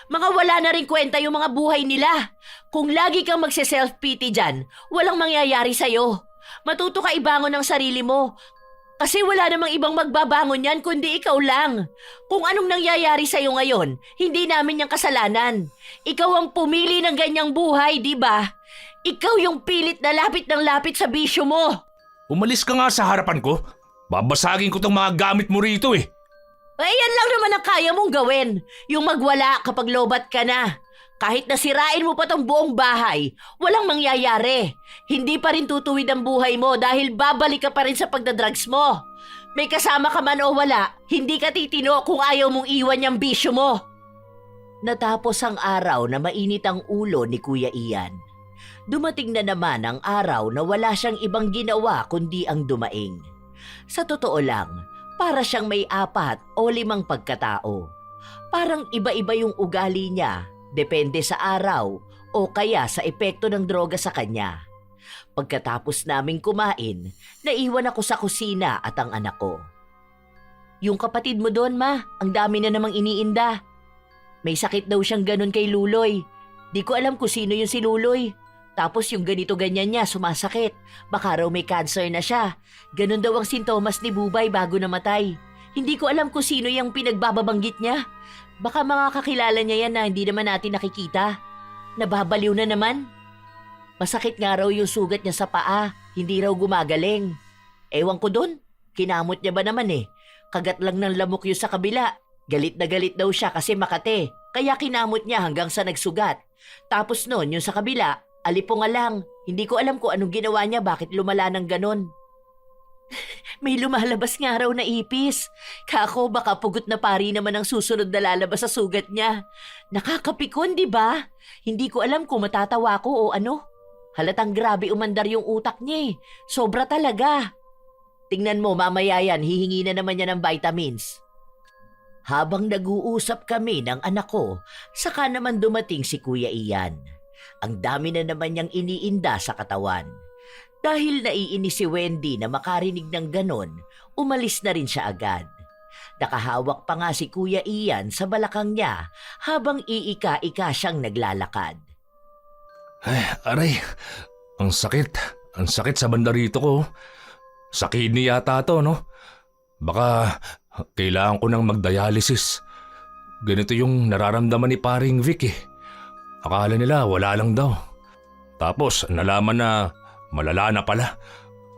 Mga wala na rin kwenta yung mga buhay nila. Kung lagi kang magse-self-pity dyan, walang mangyayari sa'yo. Matuto ka ibangon ng sarili mo. Kasi wala namang ibang magbabangon yan kundi ikaw lang. Kung anong nangyayari sa'yo ngayon, hindi namin yung kasalanan. Ikaw ang pumili ng ganyang buhay, di ba? Ikaw yung pilit na lapit ng lapit sa bisyo mo. Umalis ka nga sa harapan ko. Babasagin ko tong mga gamit mo rito eh. Ay, yan lang naman ang kaya mong gawin. Yung magwala kapag lobat ka na. Kahit nasirain mo pa tong buong bahay, walang mangyayari. Hindi pa rin tutuwid ang buhay mo dahil babalik ka pa rin sa pagdadrugs mo. May kasama ka man o wala, hindi ka titino kung ayaw mong iwan yung bisyo mo. Natapos ang araw na mainit ang ulo ni Kuya Ian. Dumating na naman ang araw na wala siyang ibang ginawa kundi ang dumaing. Sa totoo lang, para siyang may 4 o 5 pagkatao. Parang iba-iba yung ugali niya, depende sa araw o kaya sa epekto ng droga sa kanya. Pagkatapos naming kumain, naiwan ako sa kusina at ang anak ko. Yung kapatid mo doon, ma, ang dami na namang iniinda. May sakit daw siyang ganun kay Luloy. Di ko alam kung sino yung si Luloy. Tapos yung ganito-ganyan niya, sumasakit. Baka raw may cancer na siya. Ganun daw ang sintomas ni Bubay bago namatay. Hindi ko alam kung sino yung pinagbababanggit niya. Baka mga kakilala niya yan na hindi naman natin nakikita. Nababaliw na naman. Masakit nga raw yung sugat niya sa paa. Hindi raw gumagaling. Ewan ko dun. Kinamot niya ba naman eh. Kagat lang ng lamok yun sa kabila. Galit na galit daw siya kasi Makate. Kaya kinamot niya hanggang sa nagsugat. Tapos noon yung sa kabila, alipunga lang. Hindi ko alam kung anong ginawa niya, bakit lumala ng ganon. May lumalabas nga raw na ipis. Kako, baka pugot na pari naman ang susunod na lalabas sa sugat niya. Nakakapikon, di ba? Hindi ko alam kung matatawa ko o ano. Halatang grabe umandar yung utak niya eh. Sobra talaga. Tingnan mo, mamaya yan, hihingi na naman niya ng vitamins. Habang nag-uusap kami ng anak ko, saka naman dumating si Kuya Ian. Ang dami na naman niyang iniinda sa katawan. Dahil naiinis si Wendy na makarinig ng ganon, umalis na rin siya agad. Nakahawak pa nga si Kuya Ian sa balakang niya habang iika-ika siyang naglalakad. Ay, aray, ang sakit. Ang sakit sa banda rito ko. Sa kidney yata to, no? Baka kailangan ko ng mag-dialysis. Ganito yung nararamdaman ni paring Vic eh. Akala nila wala lang daw. Tapos nalaman na malala na pala.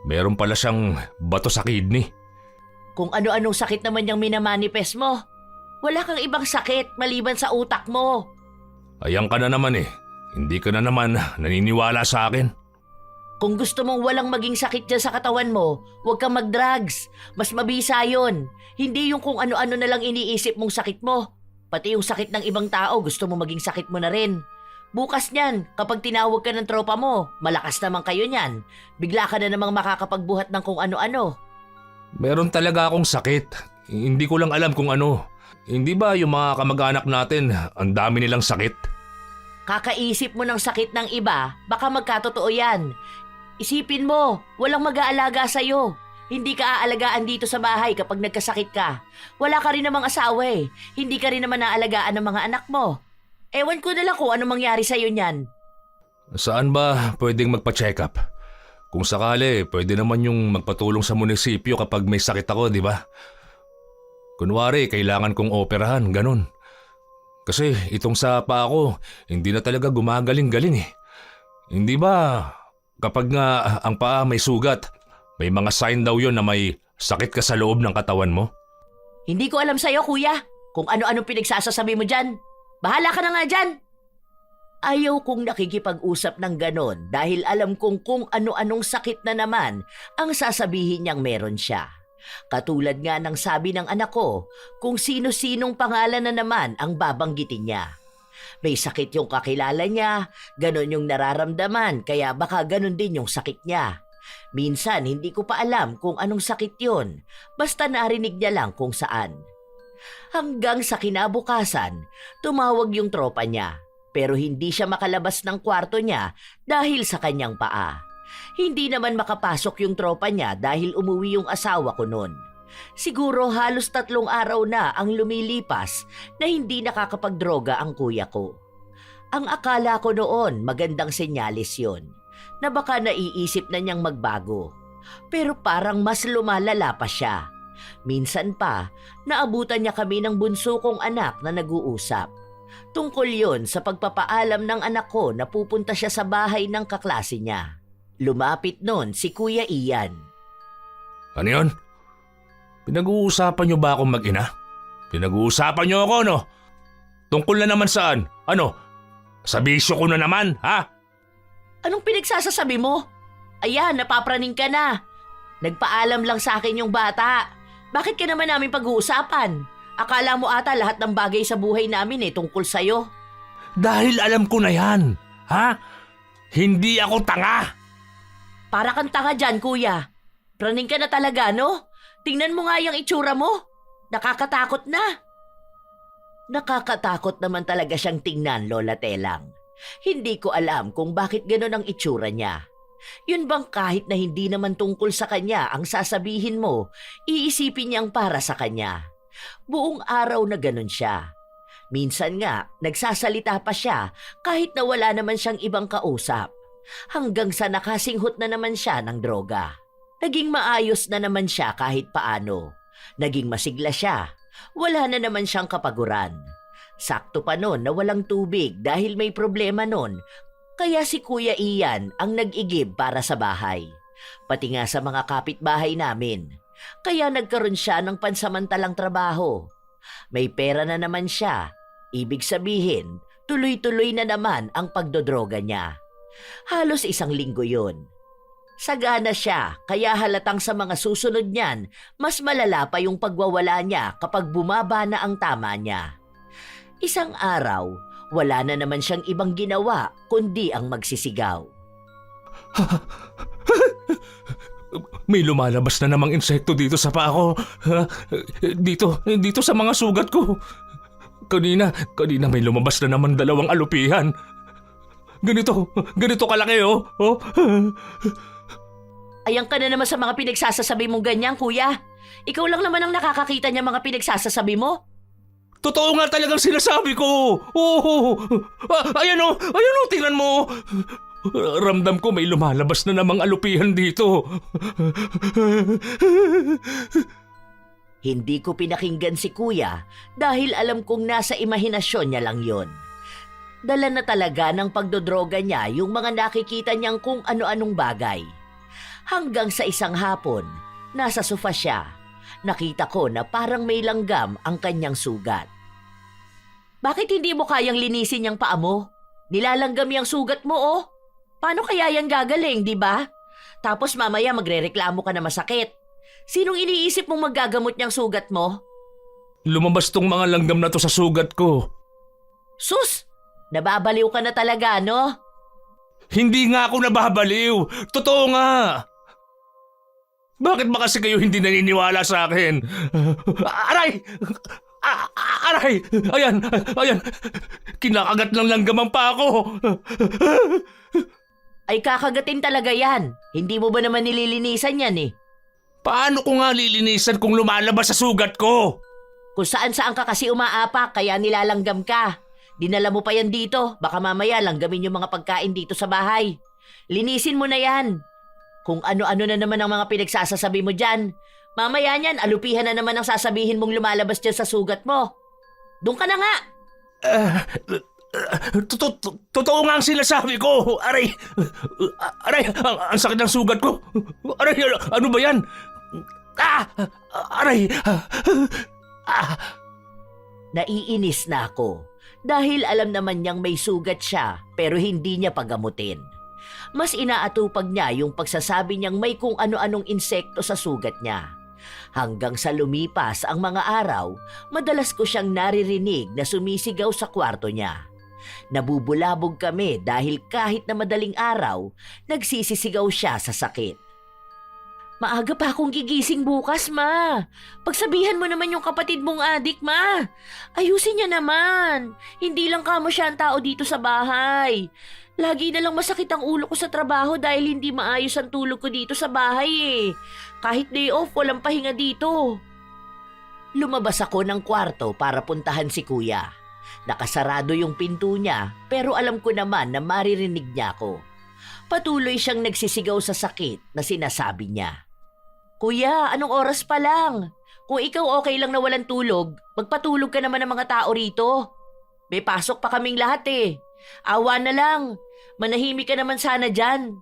Meron pala siyang bato sa kidney. Kung ano-anong sakit naman yung minamanifest mo. Wala kang ibang sakit maliban sa utak mo. Ayan ka na naman eh. Hindi ka na naman naniniwala sa akin. Kung gusto mong walang maging sakit dyan sa katawan mo, huwag kang mag-drugs. Mas mabisa yun. Hindi yung kung ano-ano na lang iniisip mong sakit mo. Pati yung sakit ng ibang tao, gusto mo maging sakit mo na rin. Bukas niyan, kapag tinawag ka ng tropa mo, malakas naman kayo niyan. Bigla ka na namang makakapagbuhat ng kung ano-ano. Meron talaga akong sakit. Hindi ko lang alam kung ano. Hindi ba yung mga kamag-anak natin, ang dami nilang sakit? Kakaisip mo ng sakit ng iba, baka magkatotoo yan. Isipin mo, walang mag-aalaga sa'yo. Hindi ka aalagaan dito sa bahay kapag nagkasakit ka. Wala ka rin namang asawa eh. Hindi ka rin naman naalagaan ng mga anak mo. Ewan ko na lang kung ano mangyari sa'yo niyan. Saan ba pwedeng magpa-check up? Kung sakali, pwede naman yung magpatulong sa munisipyo kapag may sakit ako, di ba? Kunwari, kailangan kong operahan, ganun. Kasi itong sa paa ko, hindi na talaga gumagaling-galing eh. Hindi ba kapag nga ang paa may sugat, may mga sign daw yon na may sakit ka sa loob ng katawan mo? Hindi ko alam sa'yo, kuya. Kung ano-ano pinagsasasabi mo dyan. Bahala ka na nga dyan. Ayaw kong nakikipag-usap ng ganon dahil alam kong kung ano-anong sakit na naman ang sasabihin niyang meron siya. Katulad nga ng sabi ng anak ko, kung sino-sinong pangalan na naman ang babanggitin niya. May sakit yung kakilala niya, ganon yung nararamdaman, kaya baka ganon din yung sakit niya. Minsan hindi ko pa alam kung anong sakit yon, basta narinig niya lang kung saan. Hanggang sa kinabukasan, tumawag yung tropa niya, pero hindi siya makalabas ng kwarto niya dahil sa kanyang paa. Hindi naman makapasok yung tropa niya dahil umuwi yung asawa ko noon. Siguro halos 3 araw na ang lumilipas na hindi nakakapagdroga ang kuya ko. Ang akala ko noon magandang senyalis yon, na baka naiisip na niyang magbago. Pero parang mas lumalala pa siya. Minsan pa, naabutan niya kami ng bunso kong anak na nag-uusap. Tungkol yon sa pagpapaalam ng anak ko na pupunta siya sa bahay ng kaklase niya. Lumapit nun si Kuya Ian. Ano yun? Pinag-uusapan niyo ba akong mag-ina? Pinag-uusapan niyo ako, no? Tungkol na naman saan? Ano? Sa bisyo ko na naman, ha? Anong pinagsasasabi mo? Ayan, napapraning ka na. Nagpaalam lang sa akin yung bata. Bakit ka naman namin pag-uusapan? Akala mo ata lahat ng bagay sa buhay namin tungkol sa'yo. Dahil alam ko na yan, ha? Hindi ako tanga. Para kang tanga dyan, kuya. Praning ka na talaga, no? Tingnan mo nga yung itsura mo. Nakakatakot na. Nakakatakot naman talaga siyang tingnan, Lola Telang. Hindi ko alam kung bakit gano'n ang itsura niya. Yun bang kahit na hindi naman tungkol sa kanya ang sasabihin mo, iisipin niyang para sa kanya. Buong araw na gano'n siya. Minsan nga, nagsasalita pa siya kahit na wala naman siyang ibang kausap. Hanggang sa nakasinghot na naman siya ng droga. Naging maayos na naman siya kahit paano. Naging masigla siya. Wala na naman siyang kapaguran. Sakto pa noon na walang tubig dahil may problema noon. Kaya si Kuya Ian ang nag-igib para sa bahay. Pati nga sa mga kapitbahay namin. Kaya nagkaroon siya ng pansamantalang trabaho. May pera na naman siya. Ibig sabihin, tuloy-tuloy na naman ang pagdodroga niya. Halos 1 linggo yun. Sagana siya, kaya halatang sa mga susunod niyan, mas malala pa yung pagwawala niya kapag bumaba na ang tama niya. Isang araw, wala na naman siyang ibang ginawa kundi ang magsisigaw. May lumalabas na namang insekto dito sa paa ko. Dito sa mga sugat ko. Kanina may lumabas na naman 2 alupihan. Ganito kalaki oh. Ayan ka na naman sa mga pinagsasasabi mong ganyan, kuya. Ikaw lang naman ang nakakakita niya mga pinagsasasabi mo. Totoo nga talagang sinasabi ko. Oo. Ayan oh, tingnan mo. Ramdam ko may lumalabas na namang alupihan dito. Hindi ko pinakinggan si kuya dahil alam kong nasa imahinasyon niya lang yon. Dala na talaga ng pagdodroga niya yung mga nakikita niyang kung ano-anong bagay. Hanggang sa isang hapon, nasa sofa siya. Nakita ko na parang may langgam ang kanyang sugat. Bakit hindi mo kayang linisin yung paa mo? Nilalanggam yung sugat mo oh. Paano kaya yan gagaling, di ba? Tapos mamaya magrereklamo ka na masakit. Sinong iniisip mong maggagamot niyang sugat mo? Lumabas tong mga langgam na to sa sugat ko. Sus! Nababaliw ka na talaga, no? Hindi nga ako nababaliw. Totoo nga. Bakit ba kasi kayo hindi naniniwala sa akin? Aray! Aray! Ayan! Kinakagat ng langgam ang paa ko. Ay kakagatin talaga yan. Hindi mo ba naman nililinisan yan eh? Paano ko nga lilinisan kung lumalabas sa sugat ko? Kung saan-saan ka kasi umaapak kaya nilalanggam ka. Dinala mo pa yan dito. Baka mamaya langgamin yung mga pagkain dito sa bahay. Linisin mo na yan. Kung ano-ano na naman ang mga pinagsasasabi mo dyan. Mamaya niyan, alupihan na naman ang sasabihin mong lumalabas dyan sa sugat mo. Doon ka na nga. Totoo nga ang sinasabi ko. Aray! Ang sakit ng sugat ko. Aray! Ano ba yan? Aray! Naiinis na ako. Dahil alam naman niyang may sugat siya pero hindi niya pagamutin. Mas inaatupag niya yung pagsasabi niyang may kung ano-anong insekto sa sugat niya. Hanggang sa lumipas ang mga araw, madalas ko siyang naririnig na sumisigaw sa kwarto niya. Nabubulabog kami dahil kahit na madaling araw, nagsisisigaw siya sa sakit. Maaga pa akong gigising bukas, ma. Pagsabihan mo naman yung kapatid mong adik, ma. Ayusin niya naman. Hindi lang kamo siya ang tao dito sa bahay. Lagi na lang masakit ang ulo ko sa trabaho dahil hindi maayos ang tulog ko dito sa bahay eh. Kahit day off, walang pahinga dito. Lumabas ako ng kwarto para puntahan si kuya. Nakasarado yung pinto niya pero alam ko naman na maririnig niya ako. Patuloy siyang nagsisigaw sa sakit na sinasabi niya. Kuya, anong oras pa lang? Kung ikaw okay lang na walang tulog, magpatulog ka naman ng mga tao rito. May pasok pa kaming lahat eh. Awa na lang. Manahimik ka naman sana dyan.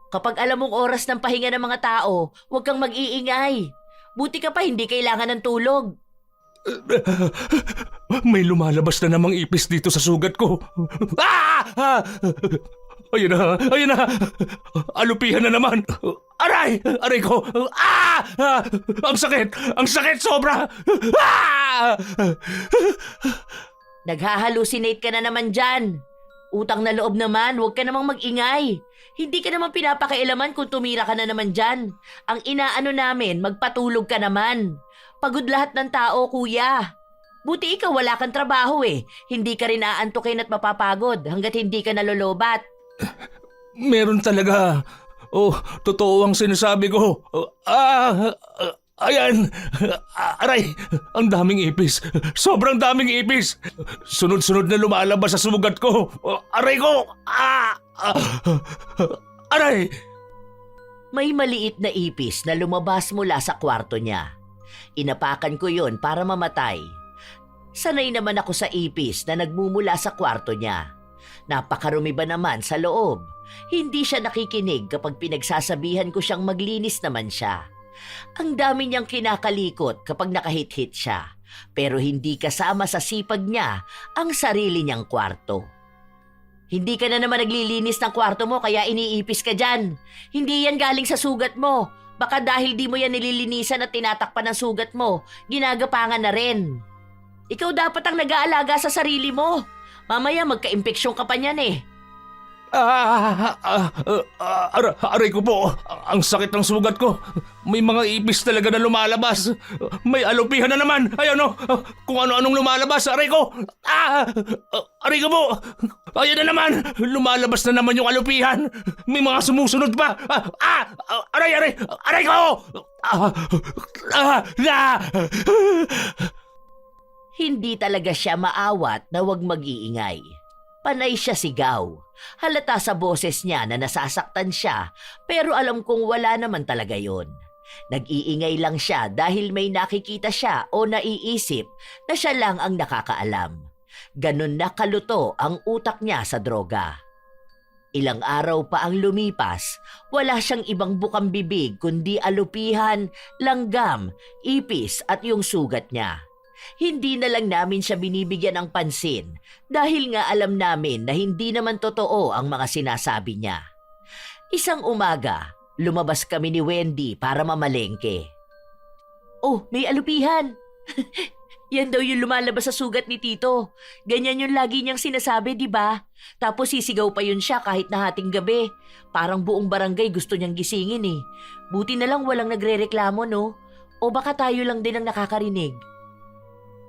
Kapag alam mong oras ng pahinga ng mga tao, huwag kang mag-iingay. Buti ka pa hindi kailangan ng tulog. May lumalabas na namang ipis dito sa sugat ko. Ayun na. Alupihan na naman. Aray ko. Ang sakit sobra. Naghahalusinate ka na naman dyan. Utang na loob naman, huwag ka namang mag-ingay. Hindi ka naman pinapakailaman kung tumira ka na naman dyan. Ang inaano namin, magpatulog ka naman. Pagod lahat ng tao, kuya. Buti ikaw wala kang trabaho eh. Hindi ka rin aantukin at mapapagod hanggat hindi ka nalolobat. Meron talaga. Oh, totoo ang sinasabi ko. Ayan. Aray, ang daming ipis. Sobrang daming ipis. Sunod-sunod na lumalabas sa sugat ko. Aray ko. Aray. May maliit na ipis na lumabas mula sa kwarto niya. Inapakan ko yon para mamatay. Sanay naman ako sa ipis na nagmumula sa kwarto niya. Napakarumi ba naman sa loob? Hindi siya nakikinig kapag pinagsasabihan ko siyang maglinis naman siya. Ang dami niyang kinakalikot kapag nakahit-hit siya, pero hindi kasama sa sipag niya ang sarili niyang kwarto. Hindi ka na naman naglilinis ng kwarto mo kaya iniipis ka dyan. Hindi yan galing sa sugat mo. Baka dahil di mo yan nililinisan at tinatakpan ng sugat mo, ginagapangan na rin. Ikaw dapat ang nag-aalaga sa sarili mo. Mamaya magka-impeksyon ka pa niyan eh. Aray ko po. Ang sakit ng sugat ko. May mga ipis talaga na lumalabas. May alupihan na naman. Ayan o. Kung ano-anong lumalabas. Aray ko. Aray ko po. Ayan na naman. Lumalabas na naman yung alupihan. May mga sumusunod pa. Aray. Aray ko. Hindi talaga siya maawat na wag mag-iingay. Panay siya sigaw. Halata sa boses niya na nasasaktan siya, pero alam kong wala naman talaga yon. Nag-iingay lang siya dahil may nakikita siya o naiisip na siya lang ang nakakaalam. Ganun na kaluto ang utak niya sa droga. Ilang araw pa ang lumipas, wala siyang ibang bukang bibig kundi alupihan, langgam, ipis at yung sugat niya. Hindi na lang namin siya binibigyan ng pansin dahil nga alam namin na hindi naman totoo ang mga sinasabi niya. Isang umaga, lumabas kami ni Wendy para mamalengke. Oh, may alupihan! Yan daw yung lumalabas sa sugat ni Tito. Ganyan yung lagi niyang sinasabi, di ba? Tapos sisigaw pa yun siya kahit na hating gabi. Parang buong barangay gusto niyang gisingin eh. Buti na lang walang nagrereklamo, no? O baka tayo lang din ang nakakarinig.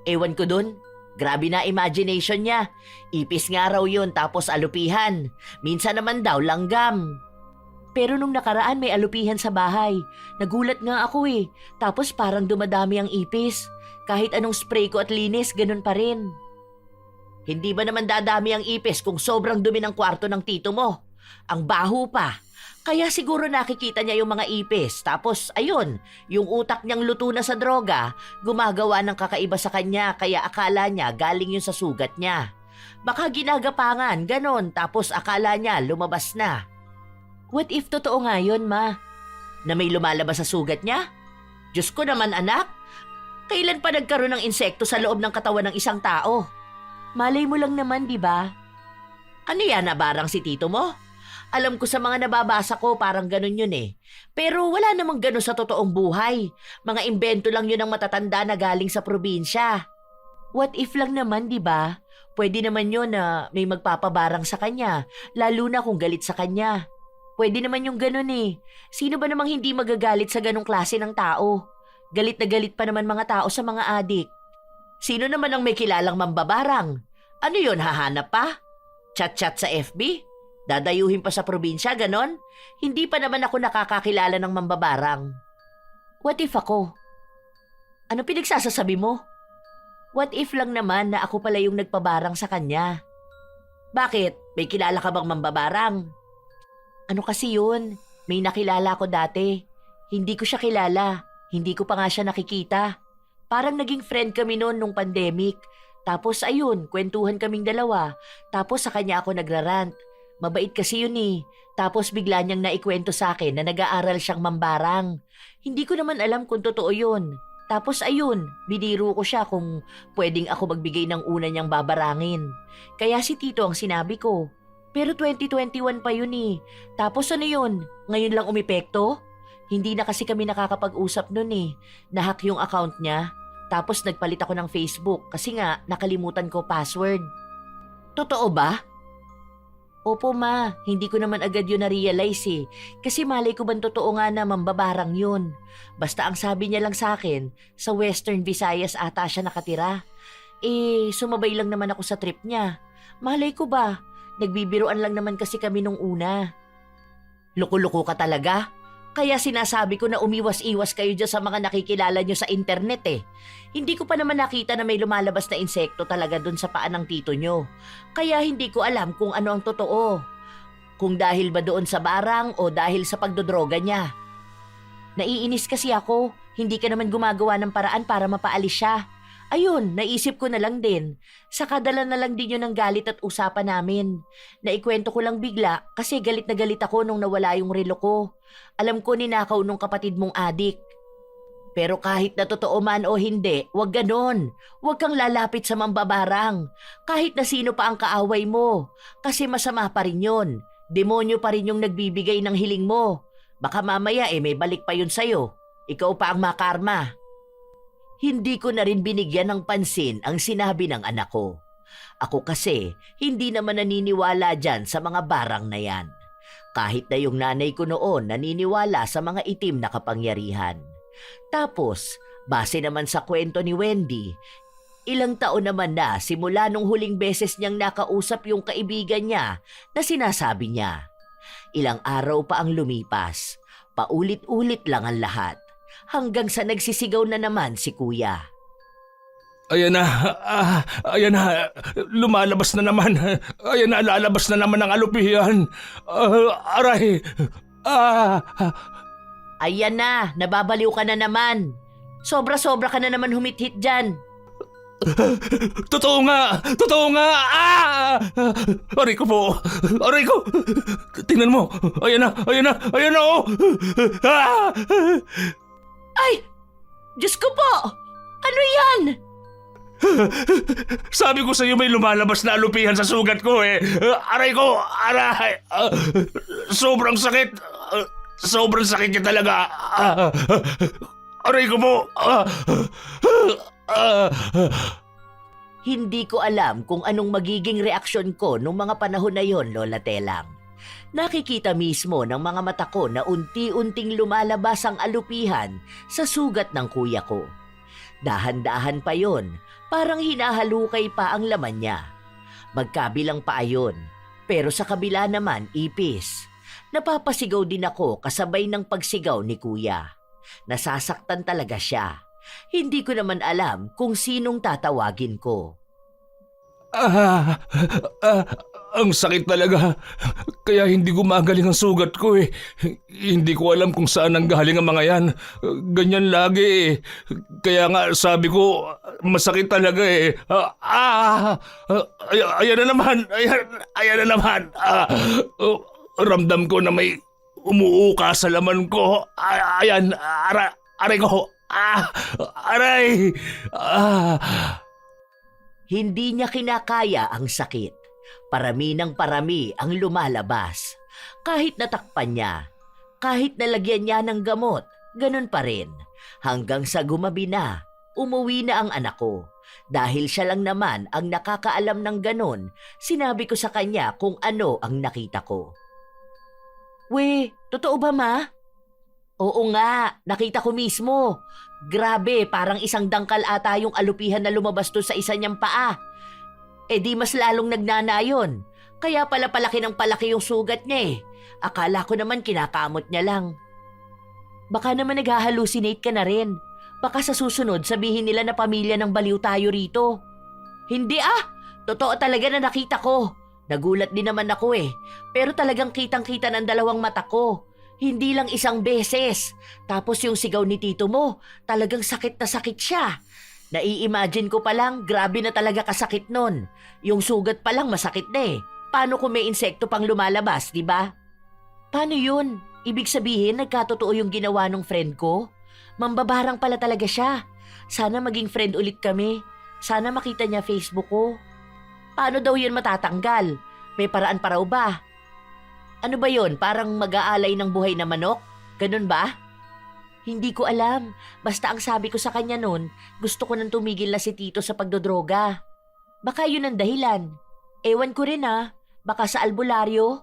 Ewan ko dun. Grabe na imagination niya. Ipis nga raw yun tapos alupihan. Minsan naman daw langgam. Pero nung nakaraan may alupihan sa bahay. Nagulat nga ako eh. Tapos parang dumadami ang ipis. Kahit anong spray ko at linis, ganun pa rin. Hindi ba naman dadami ang ipis kung sobrang dumi ng kwarto ng tito mo? Ang baho pa. Kaya siguro nakikita niya yung mga ipis. Tapos ayun, yung utak niyang luto na sa droga, gumagawa ng kakaiba sa kanya kaya akala niya galing yun sa sugat niya. Baka ginagapangan, ganon, tapos akala niya lumabas na. What if totoo nga yun, ma? Na may lumalabas sa sugat niya? Diyos ko naman, anak. Kailan pa nagkaroon ng insekto sa loob ng katawan ng isang tao? Malay mo lang naman, di ba? Ano yan, nabarang si tito mo? Alam ko sa mga nababasa ko parang ganun yun eh. Pero wala namang ganun sa totoong buhay. Mga imbento lang yun ng matatanda na galing sa probinsya. What if lang naman, di ba? Pwede naman yun na may magpapabarang sa kanya, lalo na kung galit sa kanya. Pwede naman yung ganun eh. Sino ba namang hindi magagalit sa ganung klase ng tao? Galit na galit pa naman mga tao sa mga adik. Sino naman ang may kilalang mambabarang? Ano yun, hahanap pa? Chat-chat sa FB? Dadayuhin pa sa probinsya, ganon? Hindi pa naman ako nakakakilala ng mambabarang. What if ako? Ano pinagsasasabi mo? What if lang naman na ako pala yung nagpabarang sa kanya? Bakit? May kilala ka bang mambabarang? Ano kasi yun? May nakilala ko dati. Hindi ko siya kilala. Hindi ko pa nga siya nakikita. Parang naging friend kami noon nung pandemic. Tapos ayun, kwentuhan kaming dalawa. Tapos sa kanya ako nagrarant. Mabait kasi yun eh. Tapos bigla niyang naikwento sa akin na nag-aaral siyang mambarang. Hindi ko naman alam kung totoo yun. Tapos ayun, biniro ko siya kung pwedeng ako magbigay ng una niyang babarangin. Kaya si Tito ang sinabi ko. Pero 2021 pa yun eh. Tapos ano yun? Ngayon lang umepekto? Hindi na kasi kami nakakapag-usap nun eh. Nahack yung account niya. Tapos nagpalit ako ng Facebook kasi nga nakalimutan ko password. Totoo ba? Opo ma, hindi ko naman agad yun na-realize eh. Kasi malay ko bang totoo nga na mambabarang yun. Basta ang sabi niya lang sa akin, sa Western Visayas ata siya nakatira. Sumabay lang naman ako sa trip niya. Malay ko ba, nagbibiruan lang naman kasi kami nung una. Loko-loko ka talaga? Kaya sinasabi ko na umiwas-iwas kayo dyan sa mga nakikilala nyo sa internet eh. Hindi ko pa naman nakita na may lumalabas na insekto talaga dun sa paan ng tito nyo. Kaya hindi ko alam kung ano ang totoo. Kung dahil ba doon sa barang o dahil sa pagdodroga niya. Naiinis kasi ako, hindi ka naman gumagawa ng paraan para mapaalis siya. Ayun, naisip ko na lang din. Saka dala na lang din yun ng galit at usapan namin. Naikwento ko lang bigla kasi galit na galit ako nung nawala yung relo ko. Alam ko ninakaw nung kapatid mong adik. Pero kahit na totoo man o hindi, wag ganon. Wag kang lalapit sa mambabarang. Kahit na sino pa ang kaaway mo. Kasi masama pa rin yun. Demonyo pa rin yung nagbibigay ng hiling mo. Baka mamaya may balik pa yun sa'yo. Ikaw pa ang makarma. Hindi ko na rin binigyan ng pansin ang sinabi ng anak ko. Ako kasi hindi naman naniniwala dyan sa mga barang na yan. Kahit na yung nanay ko noon naniniwala sa mga itim na kapangyarihan. Tapos, base naman sa kwento ni Wendy, ilang taon naman na simula nung huling beses niyang nakausap yung kaibigan niya na sinasabi niya. Ilang araw pa ang lumipas, paulit-ulit lang ang lahat. Hanggang sa nagsisigaw na naman si kuya. Ayan na, lumalabas na naman. Ayan na, lalabas na naman ang alupihan. Aray! Ayan na, nababaliw ka na naman. Sobra-sobra ka na naman humit-hit dyan. Totoo nga! Aray ko po! Aray ko! Tingnan mo! Ayan na oh! Ay! Diyos ko po! Ano yan? Sabi ko sa iyo may lumalabas na alupihan sa sugat ko eh. Aray ko! Aray! Sobrang sakit! Sobrang sakit niya talaga! Aray ko po! Hindi ko alam kung anong magiging reaksyon ko nung mga panahon na yon, Lola Telang. Nakikita mismo ng mga mata ko na unti-unting lumalabas ang alupihan sa sugat ng kuya ko. Dahan-dahan pa yon, parang hinahalukay pa ang laman niya. Magkabilang pa ayon, pero sa kabila naman ipis. Napapasigaw din ako kasabay ng pagsigaw ni kuya. Nasasaktan talaga siya. Hindi ko naman alam kung sinong tatawagin ko. Ang sakit talaga. Kaya hindi gumagaling ang sugat ko eh. Hindi ko alam kung saan ang galing ang mga yan. Ganyan lagi eh. Kaya nga sabi ko, masakit talaga eh. Ayan na naman. Ayan na naman. Ramdam ko na may umuuka sa laman ko. Ayan. Aray ko. Aray. Hindi niya kinakaya ang sakit. Parami ng parami ang lumalabas. Kahit natakpan niya, kahit nalagyan niya ng gamot, ganun pa rin. Hanggang sa gumabi na, umuwi na ang anak ko. Dahil siya lang naman ang nakakaalam ng ganun, sinabi ko sa kanya kung ano ang nakita ko. We, totoo ba ma? Oo nga, nakita ko mismo. Grabe, parang isang dangkal ata yung alupihan na lumabas to sa isa niyang paa. Di mas lalong nagnanayon. Kaya pala palaki ng palaki yung sugat niya eh. Akala ko naman kinakamot niya lang. Baka naman nag-hallucinate ka na rin. Baka sa susunod sabihin nila na pamilya ng baliw tayo rito. Hindi totoo talaga na nakita ko. Nagulat din naman ako eh. Pero talagang kitang-kita ng dalawang mata ko. Hindi lang isang beses. Tapos yung sigaw ni tito mo, talagang sakit na sakit siya. Nai-imagine ko pa lang, grabe na talaga kasakit nun. Yung sugat pa lang masakit na eh. Paano kung may insekto pang lumalabas, di ba? Paano yun? Ibig sabihin, nagkatotoo yung ginawa ng friend ko? Mambabarang pala talaga siya. Sana maging friend ulit kami. Sana makita niya Facebook ko. Paano daw yun matatanggal? May paraan pa raw ba? Ano ba yun? Parang mag-aalay ng buhay na manok? Ganun ba? Hindi ko alam. Basta ang sabi ko sa kanya nun, gusto ko nang tumigil na si Tito sa pagdodroga. Baka yun ang dahilan. Ewan ko rin Baka sa albularyo?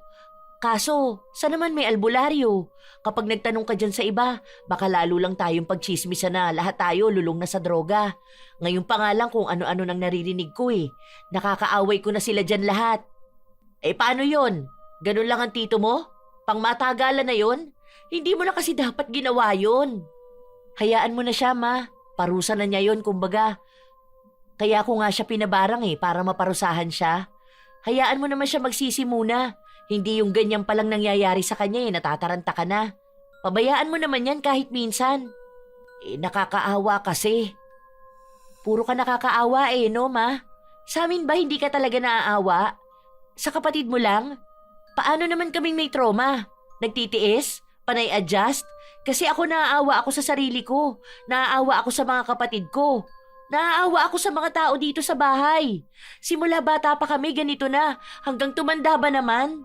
Kaso, saan naman may albularyo? Kapag nagtanong ka dyan sa iba, baka lalo lang tayong pagchismisan na lahat tayo lulong na sa droga. Ngayon pa nga lang kung ano-ano nang naririnig ko eh. Nakakaaway ko na sila dyan lahat. Eh paano yon? Ganun lang ang tito mo? Pangmatagalan na yon? Hindi mo na kasi dapat ginawa yon. Hayaan mo na siya, ma. Parusa na niya yon, kumbaga. Kaya ko nga siya pinabarang para maparusahan siya. Hayaan mo naman siya magsisi muna. Hindi yung ganyan palang nangyayari sa kanya natataranta ka na. Pabayaan mo naman yan kahit minsan. Nakakaawa kasi. Puro ka nakakaawa no, ma? Sa amin ba hindi ka talaga naaawa? Sa kapatid mo lang? Paano naman kaming may trauma? Nagtitiis? Panay adjust? Kasi ako naaawa ako sa sarili ko. Naaawa ako sa mga kapatid ko. Naaawa ako sa mga tao dito sa bahay. Simula bata pa kami ganito na, hanggang tumanda ba naman?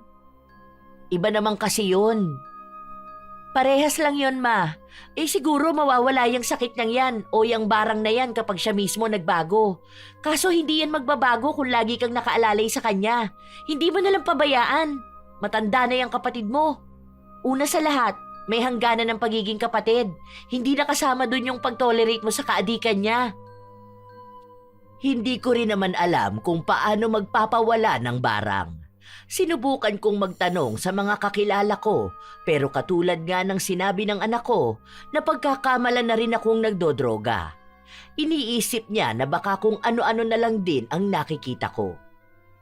Iba naman kasi yun. Parehas lang yun, ma. Siguro mawawala yung sakit niyang yan o yung barang na yan kapag siya mismo nagbago. Kaso hindi yan magbabago kung lagi kang nakaalalay sa kanya. Hindi mo nalang pabayaan. Matanda na yung kapatid mo. Una sa lahat, may hangganan ng pagiging kapatid. Hindi na kasama dun yung pag-tolerate mo sa kaadikan niya. Hindi ko rin naman alam kung paano magpapawala ng barang. Sinubukan kong magtanong sa mga kakilala ko, pero katulad nga ng sinabi ng anak ko na pagkakamalan na rin akong nagdodroga. Iniisip niya na baka kung ano-ano na lang din ang nakikita ko.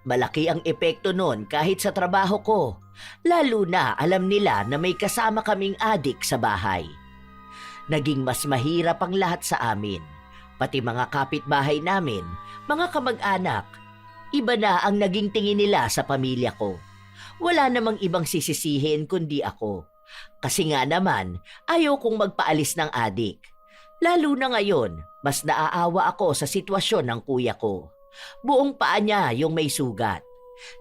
Malaki ang epekto nun kahit sa trabaho ko, lalo na alam nila na may kasama kaming adik sa bahay. Naging mas mahirap ang lahat sa amin. Pati mga kapitbahay namin, mga kamag-anak, iba na ang naging tingin nila sa pamilya ko. Wala namang ibang sisisihin kundi ako. Kasi nga naman, ayaw kong magpaalis ng adik. Lalo na ngayon, mas naaawa ako sa sitwasyon ng kuya ko. Buong paa niya yung may sugat.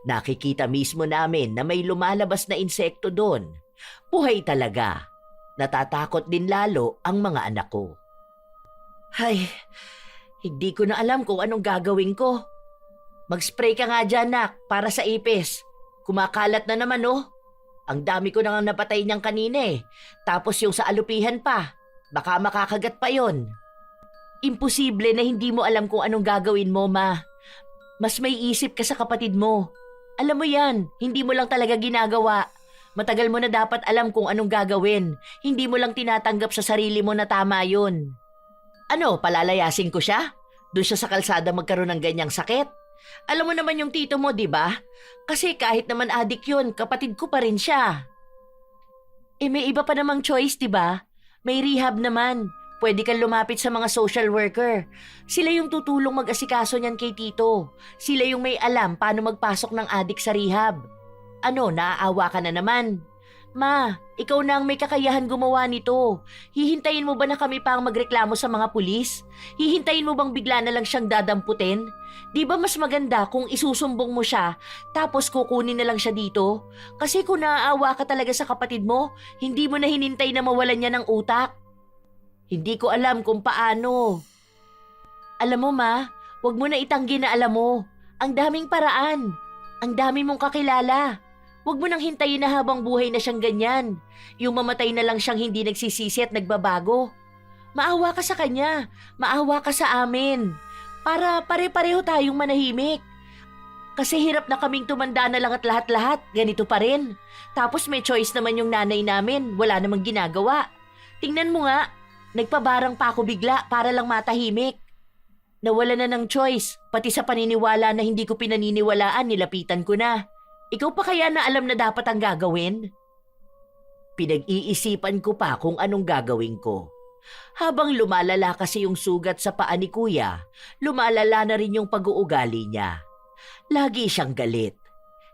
Nakikita mismo namin na may lumalabas na insekto doon. Buhay talaga. Natatakot din lalo ang mga anak ko. Ay, hindi ko na alam kung anong gagawin ko. Mag-spray ka nga dyan, nak, para sa ipis. Kumakalat na naman, oh. Ang dami ko nang napatay niyang kanina. Tapos yung sa alupihan pa. Baka makakagat pa yon. Imposible na hindi mo alam kung anong gagawin mo, ma. Mas may isip ka sa kapatid mo. Alam mo yan, hindi mo lang talaga ginagawa. Matagal mo na dapat alam kung anong gagawin. Hindi mo lang tinatanggap sa sarili mo na tama yun. Ano, palalayasin ko siya? Doon siya sa kalsada magkaroon ng ganyang sakit? Alam mo naman yung tito mo, di ba? Kasi kahit naman adik yun, kapatid ko pa rin siya. May iba pa namang choice, di ba? May rehab naman. Pwede kang lumapit sa mga social worker. Sila yung tutulong mag-asikaso niyan kay tito. Sila yung may alam paano magpasok ng adik sa rehab. Ano, naaawa ka na naman? Ma, ikaw na ang may kakayahan gumawa nito. Hihintayin mo ba na kami pa ang magreklamo sa mga pulis? Hihintayin mo bang bigla na lang siyang dadamputin? Di ba mas maganda kung isusumbong mo siya tapos kukunin na lang siya dito? Kasi kung naaawa ka talaga sa kapatid mo, hindi mo na hinintay na mawalan niya ng utak. Hindi ko alam kung paano. Alam mo, ma, wag mo na itanggi na alam mo. Ang daming paraan. Ang dami mong kakilala. Huwag mo nang hintayin na habang buhay na siyang ganyan. Yung mamatay na lang siyang hindi nagsisisi at nagbabago. Maawa ka sa kanya. Maawa ka sa amin. Para pare-pareho tayong manahimik. Kasi hirap na kaming tumanda na lang at lahat-lahat. Ganito pa rin. Tapos may choice naman yung nanay namin. Wala namang ginagawa. Tingnan mo nga. Nagpabarang pa ako bigla para lang matahimik. Nawala na ng choice. Pati sa paniniwala na hindi ko pinaniniwalaan, nilapitan ko na. Ikaw pa kaya na alam na dapat ang gagawin? Pinag-iisipan ko pa kung anong gagawin ko. Habang lumalala kasi yung sugat sa paa ni kuya, lumalala na rin yung pag-uugali niya. Lagi siyang galit.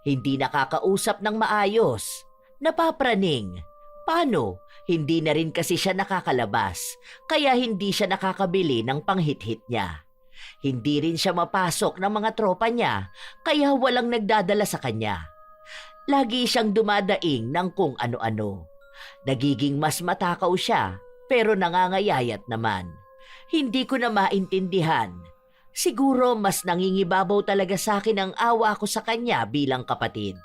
Hindi nakakausap ng maayos. Napapraning. Paano? Hindi na rin kasi siya nakakalabas, kaya hindi siya nakakabili ng panghit-hit niya. Hindi rin siya mapasok ng mga tropa niya, kaya walang nagdadala sa kanya. Lagi siyang dumadaing ng kung ano-ano. Nagiging mas matakaw siya, pero nangangayayat naman. Hindi ko na maintindihan. Siguro mas nangingibabaw talaga sa akin ang awa ko sa kanya bilang kapatid.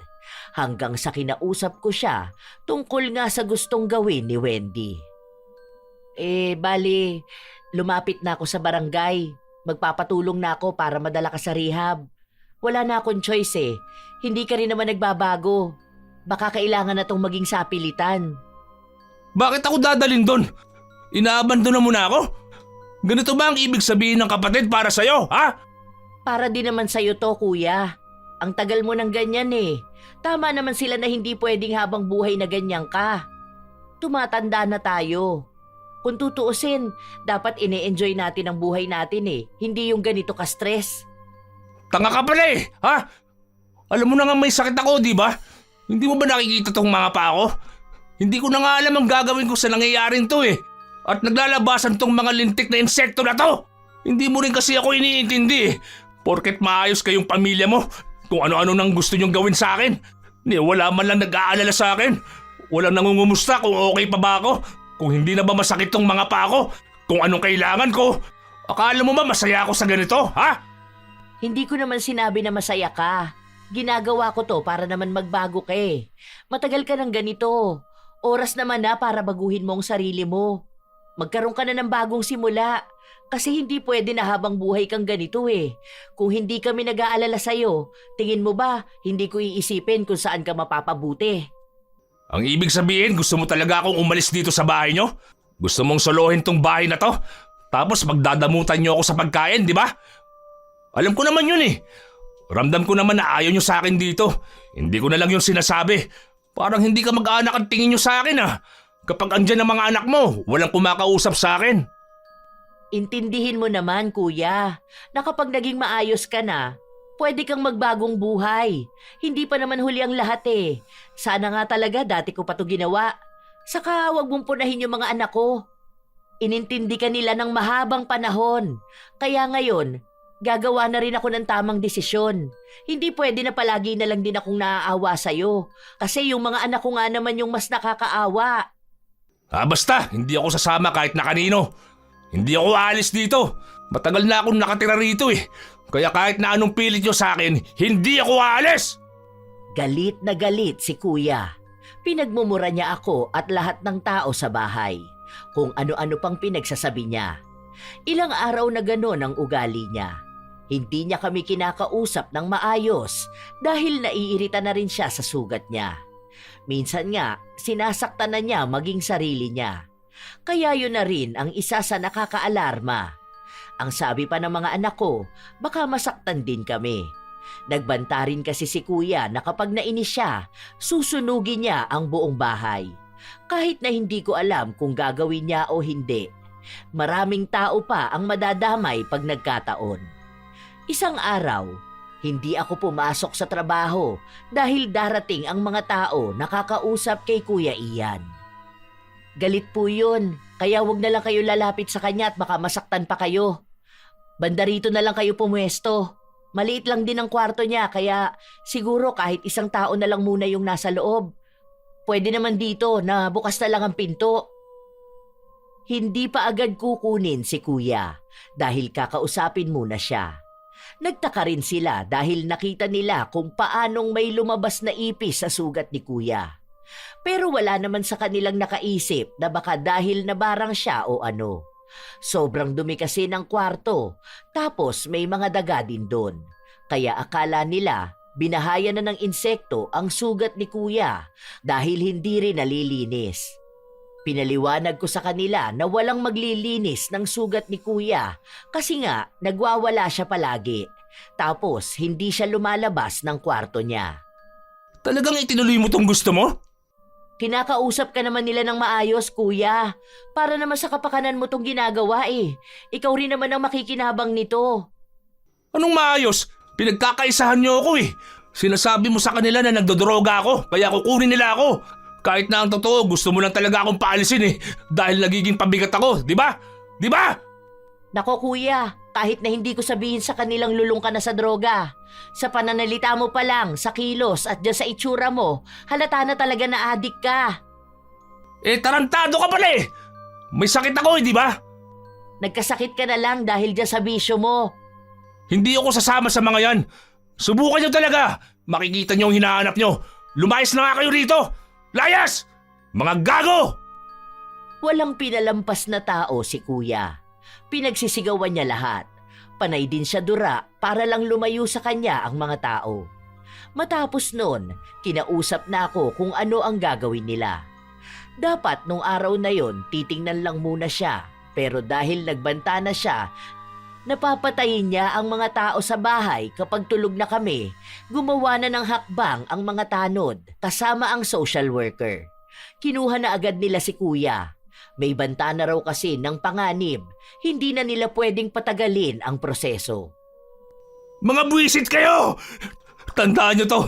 Hanggang sa kinausap ko siya tungkol nga sa gustong gawin ni Wendy. Bali, lumapit na ako sa barangay. Magpapatulong na ako para madala ka sa rehab. Wala na akong choice eh. Hindi ka rin naman nagbabago. Baka kailangan na tong maging sapilitan. Bakit ako dadalhin doon? Inaabandona mo na ako? Ganito ba ang ibig sabihin ng kapatid para sa'yo, ha? Para din naman sa'yo to, kuya. Ang tagal mo ng ganyan eh. Tama naman sila na hindi pwedeng habang buhay na ganyan ka. Tumatanda na tayo. Kung tutuusin, dapat ine-enjoy natin ang buhay natin eh. Hindi yung ganito ka-stress. Tanga ka pala eh, ha? Alam mo na nga may sakit ako, di ba? Hindi mo ba nakikita tong mga pa ako? Hindi ko na nga alam ang gagawin ko sa nangyayaring to eh. At naglalabasan tong mga lintik na insekto na to. Hindi mo rin kasi ako iniintindi eh. Porket maayos kayong pamilya mo, kung ano-ano nang gusto nyong gawin sa akin. Wala man lang nag-aalala sa akin. Walang nangungumusta kung okay pa ba ako. Kung hindi na ba masakit tong mga pa ako. Kung anong kailangan ko. Akala mo ba masaya ako sa ganito, ha? Hindi ko naman sinabi na masaya ka. Ginagawa ko to para naman magbago ka eh. Matagal ka ng ganito. Oras naman na para baguhin mo ang sarili mo. Magkaroon ka na ng bagong simula. Kasi hindi pwede na habang buhay kang ganito eh. Kung hindi kami nag-aalala sa'yo, tingin mo ba hindi ko iisipin kung saan ka mapapabuti? Ang ibig sabihin, gusto mo talaga akong umalis dito sa bahay nyo? Gusto mong solohin tong bahay na to? Tapos magdadamutan nyo ako sa pagkain, di ba? Alam ko naman yun eh. Ramdam ko naman na ayaw nyo sa akin dito. Hindi ko na lang yun sinasabi. Parang hindi ka mag-aanak ang tingin nyo sa akin ah. Kapag andyan ang mga anak mo, walang kumakausap sa akin. Intindihin mo naman, kuya, na kapag naging maayos ka na, pwede kang magbagong buhay. Hindi pa naman huli ang lahat eh. Sana nga talaga dati ko pa to ginawa. Saka wag mong punahin yung mga anak ko. Inintindi ka nila ng mahabang panahon. Kaya ngayon, gagawa na rin ako ng tamang desisyon. Hindi pwede na palagi na lang din akong naaawa sa'yo. Kasi yung mga anak ko nga naman yung mas nakakaawa. Basta, hindi ako sasama kahit na kanino. Hindi ako aalis dito. Matagal na akong nakatira rito eh. Kaya kahit na anong pilit nyo sa akin, hindi ako aalis! Galit na galit si kuya. Pinagmumura niya ako at lahat ng tao sa bahay. Kung ano-ano pang pinagsasabi niya. Ilang araw na gano'n ang ugali niya. Hindi niya kami kinakausap ng maayos dahil naiirita na rin siya sa sugat niya. Minsan nga, sinasaktan na niya maging sarili niya. Kaya yun na rin ang isa sa nakakaalarma. Ang sabi pa ng mga anak ko, baka masaktan din kami. Nagbanta rin kasi si kuya na kapag nainis siya, susunugin niya ang buong bahay. Kahit na hindi ko alam kung gagawin niya o hindi. Maraming tao pa ang madadamay pag nagkataon. Isang araw, hindi ako pumasok sa trabaho dahil darating ang mga tao nakakausap kay Kuya Ian. Galit po yun, kaya wag na lang kayo lalapit sa kanya at baka masaktan pa kayo. Banda rito na lang kayo pumuesto. Maliit lang din ang kwarto niya kaya siguro kahit isang tao na lang muna yung nasa loob. Pwede naman dito na bukas na lang ang pinto. Hindi pa agad kukunin si Kuya dahil kakausapin muna siya. Nagtaka rin sila dahil nakita nila kung paanong may lumabas na ipis sa sugat ni Kuya. Pero wala naman sa kanilang nakaisip na baka dahil nabarang siya o ano. Sobrang dumi kasi ng kwarto, tapos may mga daga din doon. Kaya akala nila binahayan na ng insekto ang sugat ni Kuya dahil hindi rin nalilinis. Pinaliwanag ko sa kanila na walang maglilinis ng sugat ni Kuya kasi nga nagwawala siya palagi. Tapos hindi siya lumalabas ng kwarto niya. Talagang itinuloy mo tong gusto mo? Kinakausap ka naman nila ng maayos, kuya. Para naman sa kapakanan mo tong ginagawa eh. Ikaw rin naman ang makikinabang nito. Anong maayos? Pinagkakaisahan niyo ako eh. Sinasabi mo sa kanila na nagdodroga ako, kaya kukunin nila ako. Kahit na ang totoo, gusto mo lang talaga akong paalisin eh. Dahil nagiging pabigat ako, di ba? Di ba? Nako kuya, kahit na hindi ko sabihin sa kanilang lulong ka na sa droga. Sa pananalita mo pa lang, sa kilos at dyan sa itsura mo, halata na talaga na adik ka. Tarantado ka pala eh. May sakit ako eh, di ba? Nagkasakit ka na lang dahil dyan sa bisyo mo. Hindi ako sasama sa mga yan. Subukan nyo talaga. Makikita nyo ang hinahanap nyo. Lumayas na nga kayo rito. Layas! Mga gago! Walang pinalampas na tao si kuya. Pinagsisigawan niya lahat. Panay din siya dura para lang lumayo sa kanya ang mga tao. Matapos nun, kinausap na ako kung ano ang gagawin nila. Dapat nung araw na yon titingnan lang muna siya, pero dahil nagbanta na siya, napapatayin niya ang mga tao sa bahay kapag tulog na kami, gumawa na ng hakbang ang mga tanod kasama ang social worker. Kinuha na agad nila si kuya. May banta na raw kasi ng panganib, hindi na nila pwedeng patagalin ang proseso. Mga buwisit kayo! Tandaan nyo to.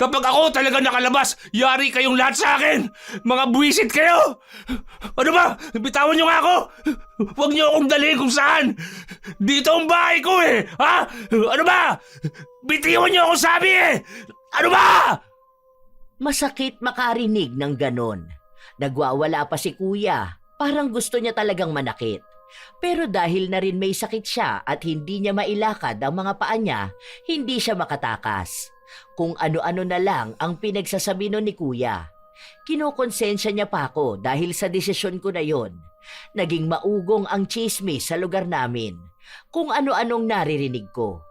Kapag ako talaga nakalabas, yari kayong lahat sa akin! Mga buwisit kayo! Ano ba? Bitawan nyo nga ako! Huwag nyo akong dalhin kung saan! Dito ang bahay ko eh! Ha? Ano ba? Bitiwan nyo ako sabi eh! Ano ba? Masakit makarinig ng ganon. Nagwawala pa si kuya. Parang gusto niya talagang manakit. Pero dahil na rin may sakit siya at hindi niya mailakad ang mga paa niya, hindi siya makatakas. Kung ano-ano na lang ang pinagsasabi nun ni kuya. Kinukonsensya niya pa ako dahil sa desisyon ko na yon. Naging maugong ang chismis sa lugar namin. Kung ano-anong naririnig ko.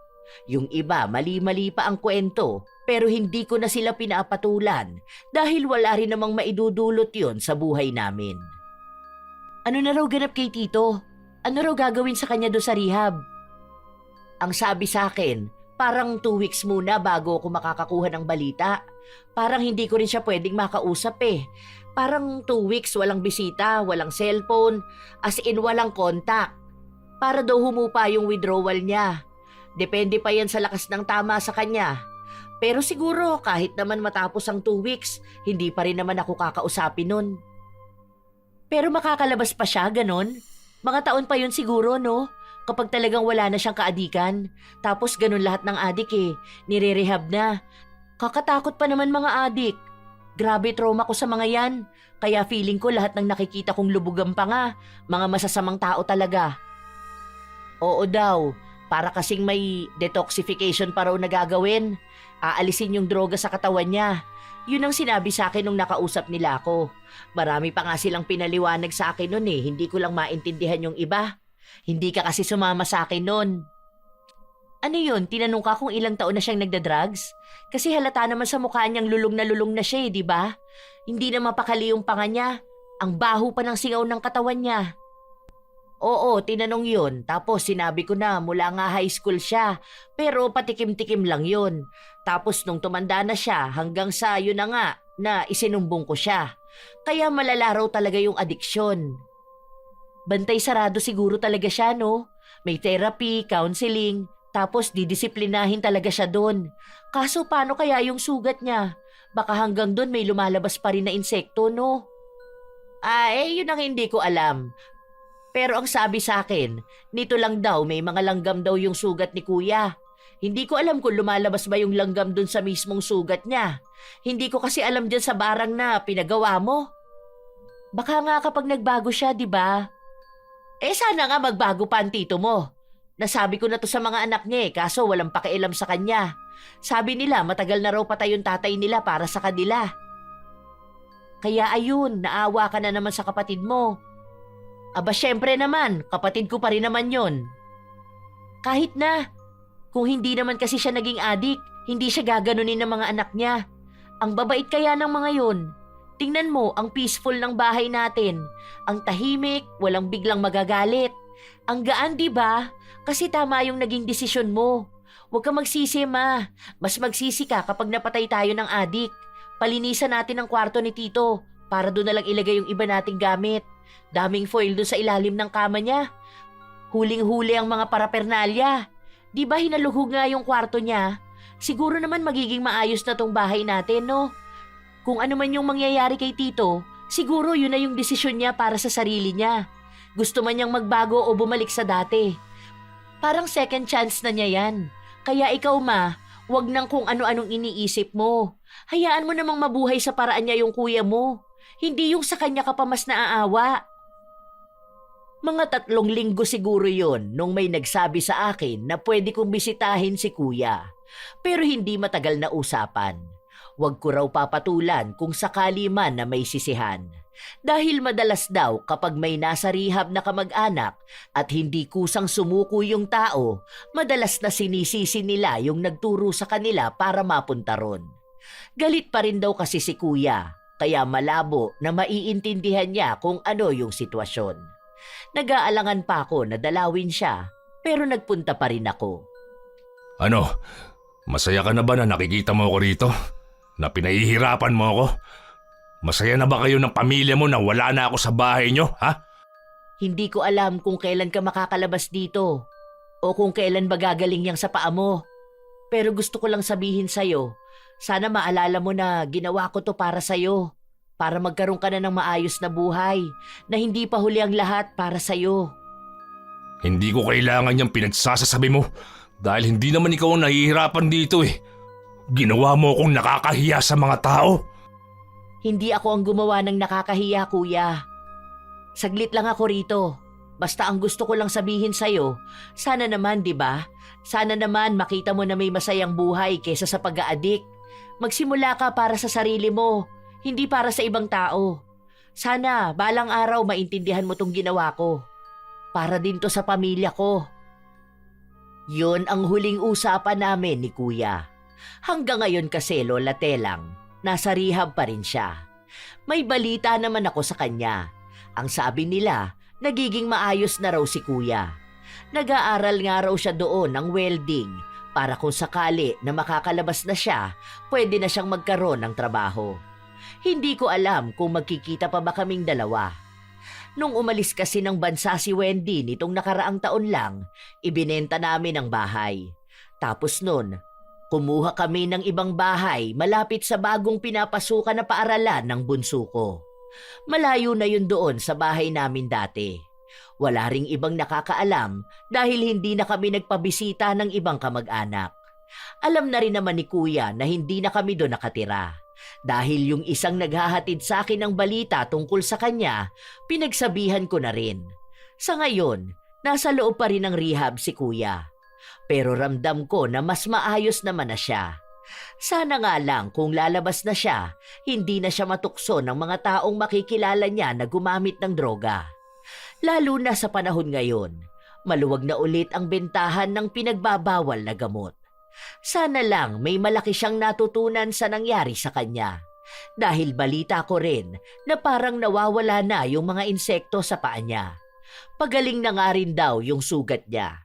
Yung iba mali-mali pa ang kwento pero hindi ko na sila pinapatulan dahil wala rin namang maidudulot yon sa buhay namin. Ano na raw ganap kay Tito? Ano raw gagawin sa kanya doon sa rehab? Ang sabi sa akin, parang 2 weeks muna bago ako makakakuha ng balita. Parang hindi ko rin siya pwedeng makausap eh. Parang 2 weeks walang bisita, walang cellphone, as in walang contact. Para daw humupa yung withdrawal niya. Depende pa yan sa lakas ng tama sa kanya. Pero siguro kahit naman matapos ang 2 weeks, hindi pa rin naman ako kakausapin nun. Pero makakalabas pa siya, ganon? Mga taon pa yun siguro, no? Kapag talagang wala na siyang kaadikan. Tapos ganon lahat ng adik eh. Nire-rehab na. Kakatakot pa naman mga adik. Grabe trauma ko sa mga yan. Kaya feeling ko lahat ng nakikita kong lubugan pa nga. Mga masasamang tao talaga. Oo daw. Para kasing may detoxification pa raw na gagawin. Aalisin yung droga sa katawan niya. Yun ang sinabi sa akin nung nakausap nila ako. Marami pa nga silang pinaliwanag sa akin nun eh. Hindi ko lang maintindihan yung iba. Hindi ka kasi sumama sa akin nun. Ano yun? Tinanong ka kung ilang taon na siyang nagda-drugs? Kasi halata naman sa mukha niyang lulong na siya eh, di ba? Hindi na mapakali yung panga niya. Ang baho pa ng singaw ng katawan niya. Oo, tinanong yun. Tapos sinabi ko na mula nga high school siya. Pero patikim-tikim lang yun. Tapos nung tumanda na siya hanggang sa yun na nga na isinumbong ko siya. Kaya malala raw talaga yung adiksyon. Bantay sarado siguro talaga siya, no? May therapy, counseling, tapos didisiplinahin talaga siya doon. Kaso paano kaya yung sugat niya? Baka hanggang doon may lumalabas pa rin na insekto, no? Yun ang hindi ko alam. Pero ang sabi sa akin, nito lang daw may mga langgam daw yung sugat ni kuya. Hindi ko alam kung lumalabas ba yung langgam dun sa mismong sugat niya. Hindi ko kasi alam dyan sa barang na pinagawa mo. Baka nga kapag nagbago siya, di ba? Sana nga magbago pa ang tito mo. Nasabi ko na to sa mga anak niya kaso walang pakialam sa kanya. Sabi nila matagal na raw patay yung tatay nila para sa kanila. Kaya ayun, naawa ka na naman sa kapatid mo. Aba syempre naman, kapatid ko pa rin naman yon. Kahit na, kung hindi naman kasi siya naging adik, hindi siya gaganunin ng mga anak niya. Ang babait kaya ng mga yon. Tingnan mo, ang peaceful ng bahay natin. Ang tahimik, walang biglang magagalit. Ang gaan, di ba? Kasi tama yung naging desisyon mo. Huwag ka magsisi, ma. Mas magsisi ka kapag napatay tayo ng adik. Palinisan natin ang kwarto ni Tito para doon na lang ilagay yung iba nating gamit. Daming foil doon sa ilalim ng kama niya. Huling-huli ang mga parapernalya. Di ba hinaluhog nga yung kwarto niya? Siguro naman magiging maayos na tong bahay natin, no? Kung ano man yung mangyayari kay Tito, siguro yun na yung desisyon niya para sa sarili niya. Gusto man niyang magbago o bumalik sa dati. Parang second chance na niya yan. Kaya ikaw ma, wag nang kung ano-anong iniisip mo. Hayaan mo namang mabuhay sa paraan niya yung kuya mo. Hindi yung sa kanya ka pa mas naaawa. Mga 3 linggo siguro yon nung may nagsabi sa akin na pwede kong bisitahin si kuya. Pero hindi matagal na usapan. Huwag ko raw papatulan kung sakali man na may sisihan. Dahil madalas daw kapag may nasa rehab na kamag-anak at hindi kusang sumuko yung tao, madalas na sinisisi nila yung nagturo sa kanila para mapunta ron. Galit pa rin daw kasi si kuya, kaya malabo na maiintindihan niya kung ano yung sitwasyon. Nag-aalangan pa ako na dalawin siya, pero nagpunta pa rin ako. Ano? Masaya ka na ba na nakikita mo ako rito? Na pinahihirapan mo ako? Masaya na ba kayo ng pamilya mo na wala na ako sa bahay nyo, ha? Hindi ko alam kung kailan ka makakalabas dito o kung kailan ba gagaling yang sa paa mo. Pero gusto ko lang sabihin sa'yo, sana maalala mo na ginawa ko to para sa'yo. Para magkaroon ka na ng maayos na buhay na hindi pa huli ang lahat para sa'yo. Hindi ko kailangan yung pinagsasasabi mo dahil hindi naman ikaw ang nahihirapan dito eh. Ginawa mo akong nakakahiya sa mga tao. Hindi ako ang gumawa ng nakakahiya, kuya. Saglit lang ako rito. Basta ang gusto ko lang sabihin sa'yo, sana naman, di ba? Sana naman makita mo na may masayang buhay kaysa sa pag-aadik. Magsimula ka para sa sarili mo, hindi para sa ibang tao. Sana balang araw maintindihan mo tong ginawa ko. Para din to sa pamilya ko. Yun ang huling usapan namin ni kuya. Hanggang ngayon kasi, Lola Telang, nasa rehab pa rin siya. May balita naman ako sa kanya. Ang sabi nila, nagiging maayos na raw si kuya. Nag-aaral nga raw siya doon ng welding para kung sakali na makakalabas na siya, pwede na siyang magkaroon ng trabaho. Hindi ko alam kung magkikita pa ba kaming dalawa. Nung umalis kasi ng bansa si Wendy nitong nakaraang taon lang, ibinenta namin ang bahay. Tapos nun, kumuha kami ng ibang bahay malapit sa bagong pinapasukan na paaralan ng bunso ko. Malayo na yun doon sa bahay namin dati. Wala ring ibang nakakaalam dahil hindi na kami nagpabisita ng ibang kamag-anak. Alam na rin naman ni kuya na hindi na kami doon nakatira. Dahil yung isang naghahatid sa akin ng balita tungkol sa kanya, pinagsabihan ko na rin. Sa ngayon, nasa loob pa rin ng rehab si kuya. Pero ramdam ko na mas maayos naman na siya. Sana nga lang kung lalabas na siya, hindi na siya matukso ng mga taong makikilala niya na gumamit ng droga. Lalo na sa panahon ngayon, maluwag na ulit ang bentahan ng pinagbabawal na gamot. Sana lang may malaki siyang natutunan sa nangyari sa kanya. Dahil balita ko rin na parang nawawala na yung mga insekto sa paa niya. Pagaling na nga rin daw yung sugat niya.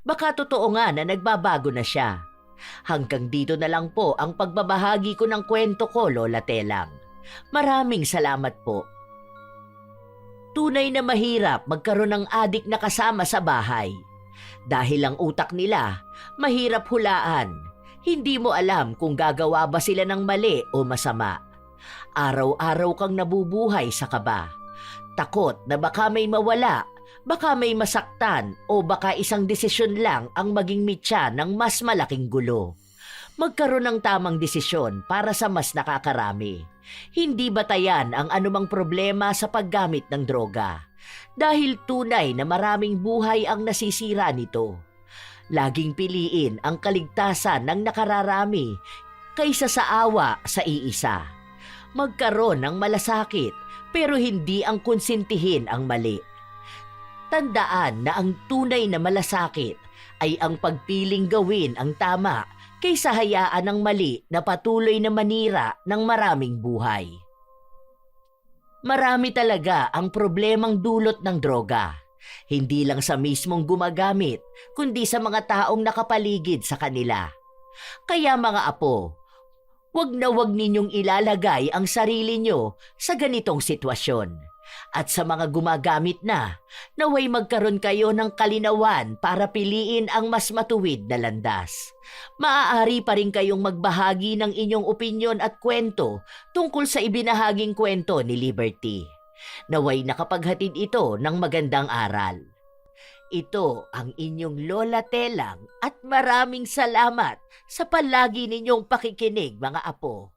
Baka totoo nga na nagbabago na siya. Hanggang dito na lang po ang pagbabahagi ko ng kwento ko, Lola Telang. Maraming salamat po. Tunay na mahirap magkaroon ng adik na kasama sa bahay. Dahil ang utak nila, mahirap hulaan. Hindi mo alam kung gagawa ba sila ng mali o masama. Araw-araw kang nabubuhay sa kaba. Takot na baka may mawala, baka may masaktan o baka isang desisyon lang ang maging mitya ng mas malaking gulo. Magkaroon ng tamang desisyon para sa mas nakakarami. Hindi batayan ang anumang problema sa paggamit ng droga. Dahil tunay na maraming buhay ang nasisira nito. Laging piliin ang kaligtasan ng nakararami kaysa sa awa sa iisa. Magkaroon ng malasakit pero hindi ang konsintihin ang mali. Tandaan na ang tunay na malasakit ay ang pagpiling gawin ang tama kaysa hayaan ng mali na patuloy na manira ng maraming buhay. Marami talaga ang problemang dulot ng droga. Hindi lang sa mismong gumagamit, kundi sa mga taong nakapaligid sa kanila. Kaya mga apo, wag na wag ninyong ilalagay ang sarili nyo sa ganitong sitwasyon. At sa mga gumagamit na, naway magkaroon kayo ng kalinawan para piliin ang mas matuwid na landas. Maaari pa rin kayong magbahagi ng inyong opinyon at kwento tungkol sa ibinahaging kwento ni Liberty. Naway nakapaghatid ito ng magandang aral. Ito ang inyong Lola Telang at maraming salamat sa palagi ninyong pakikinig mga apo.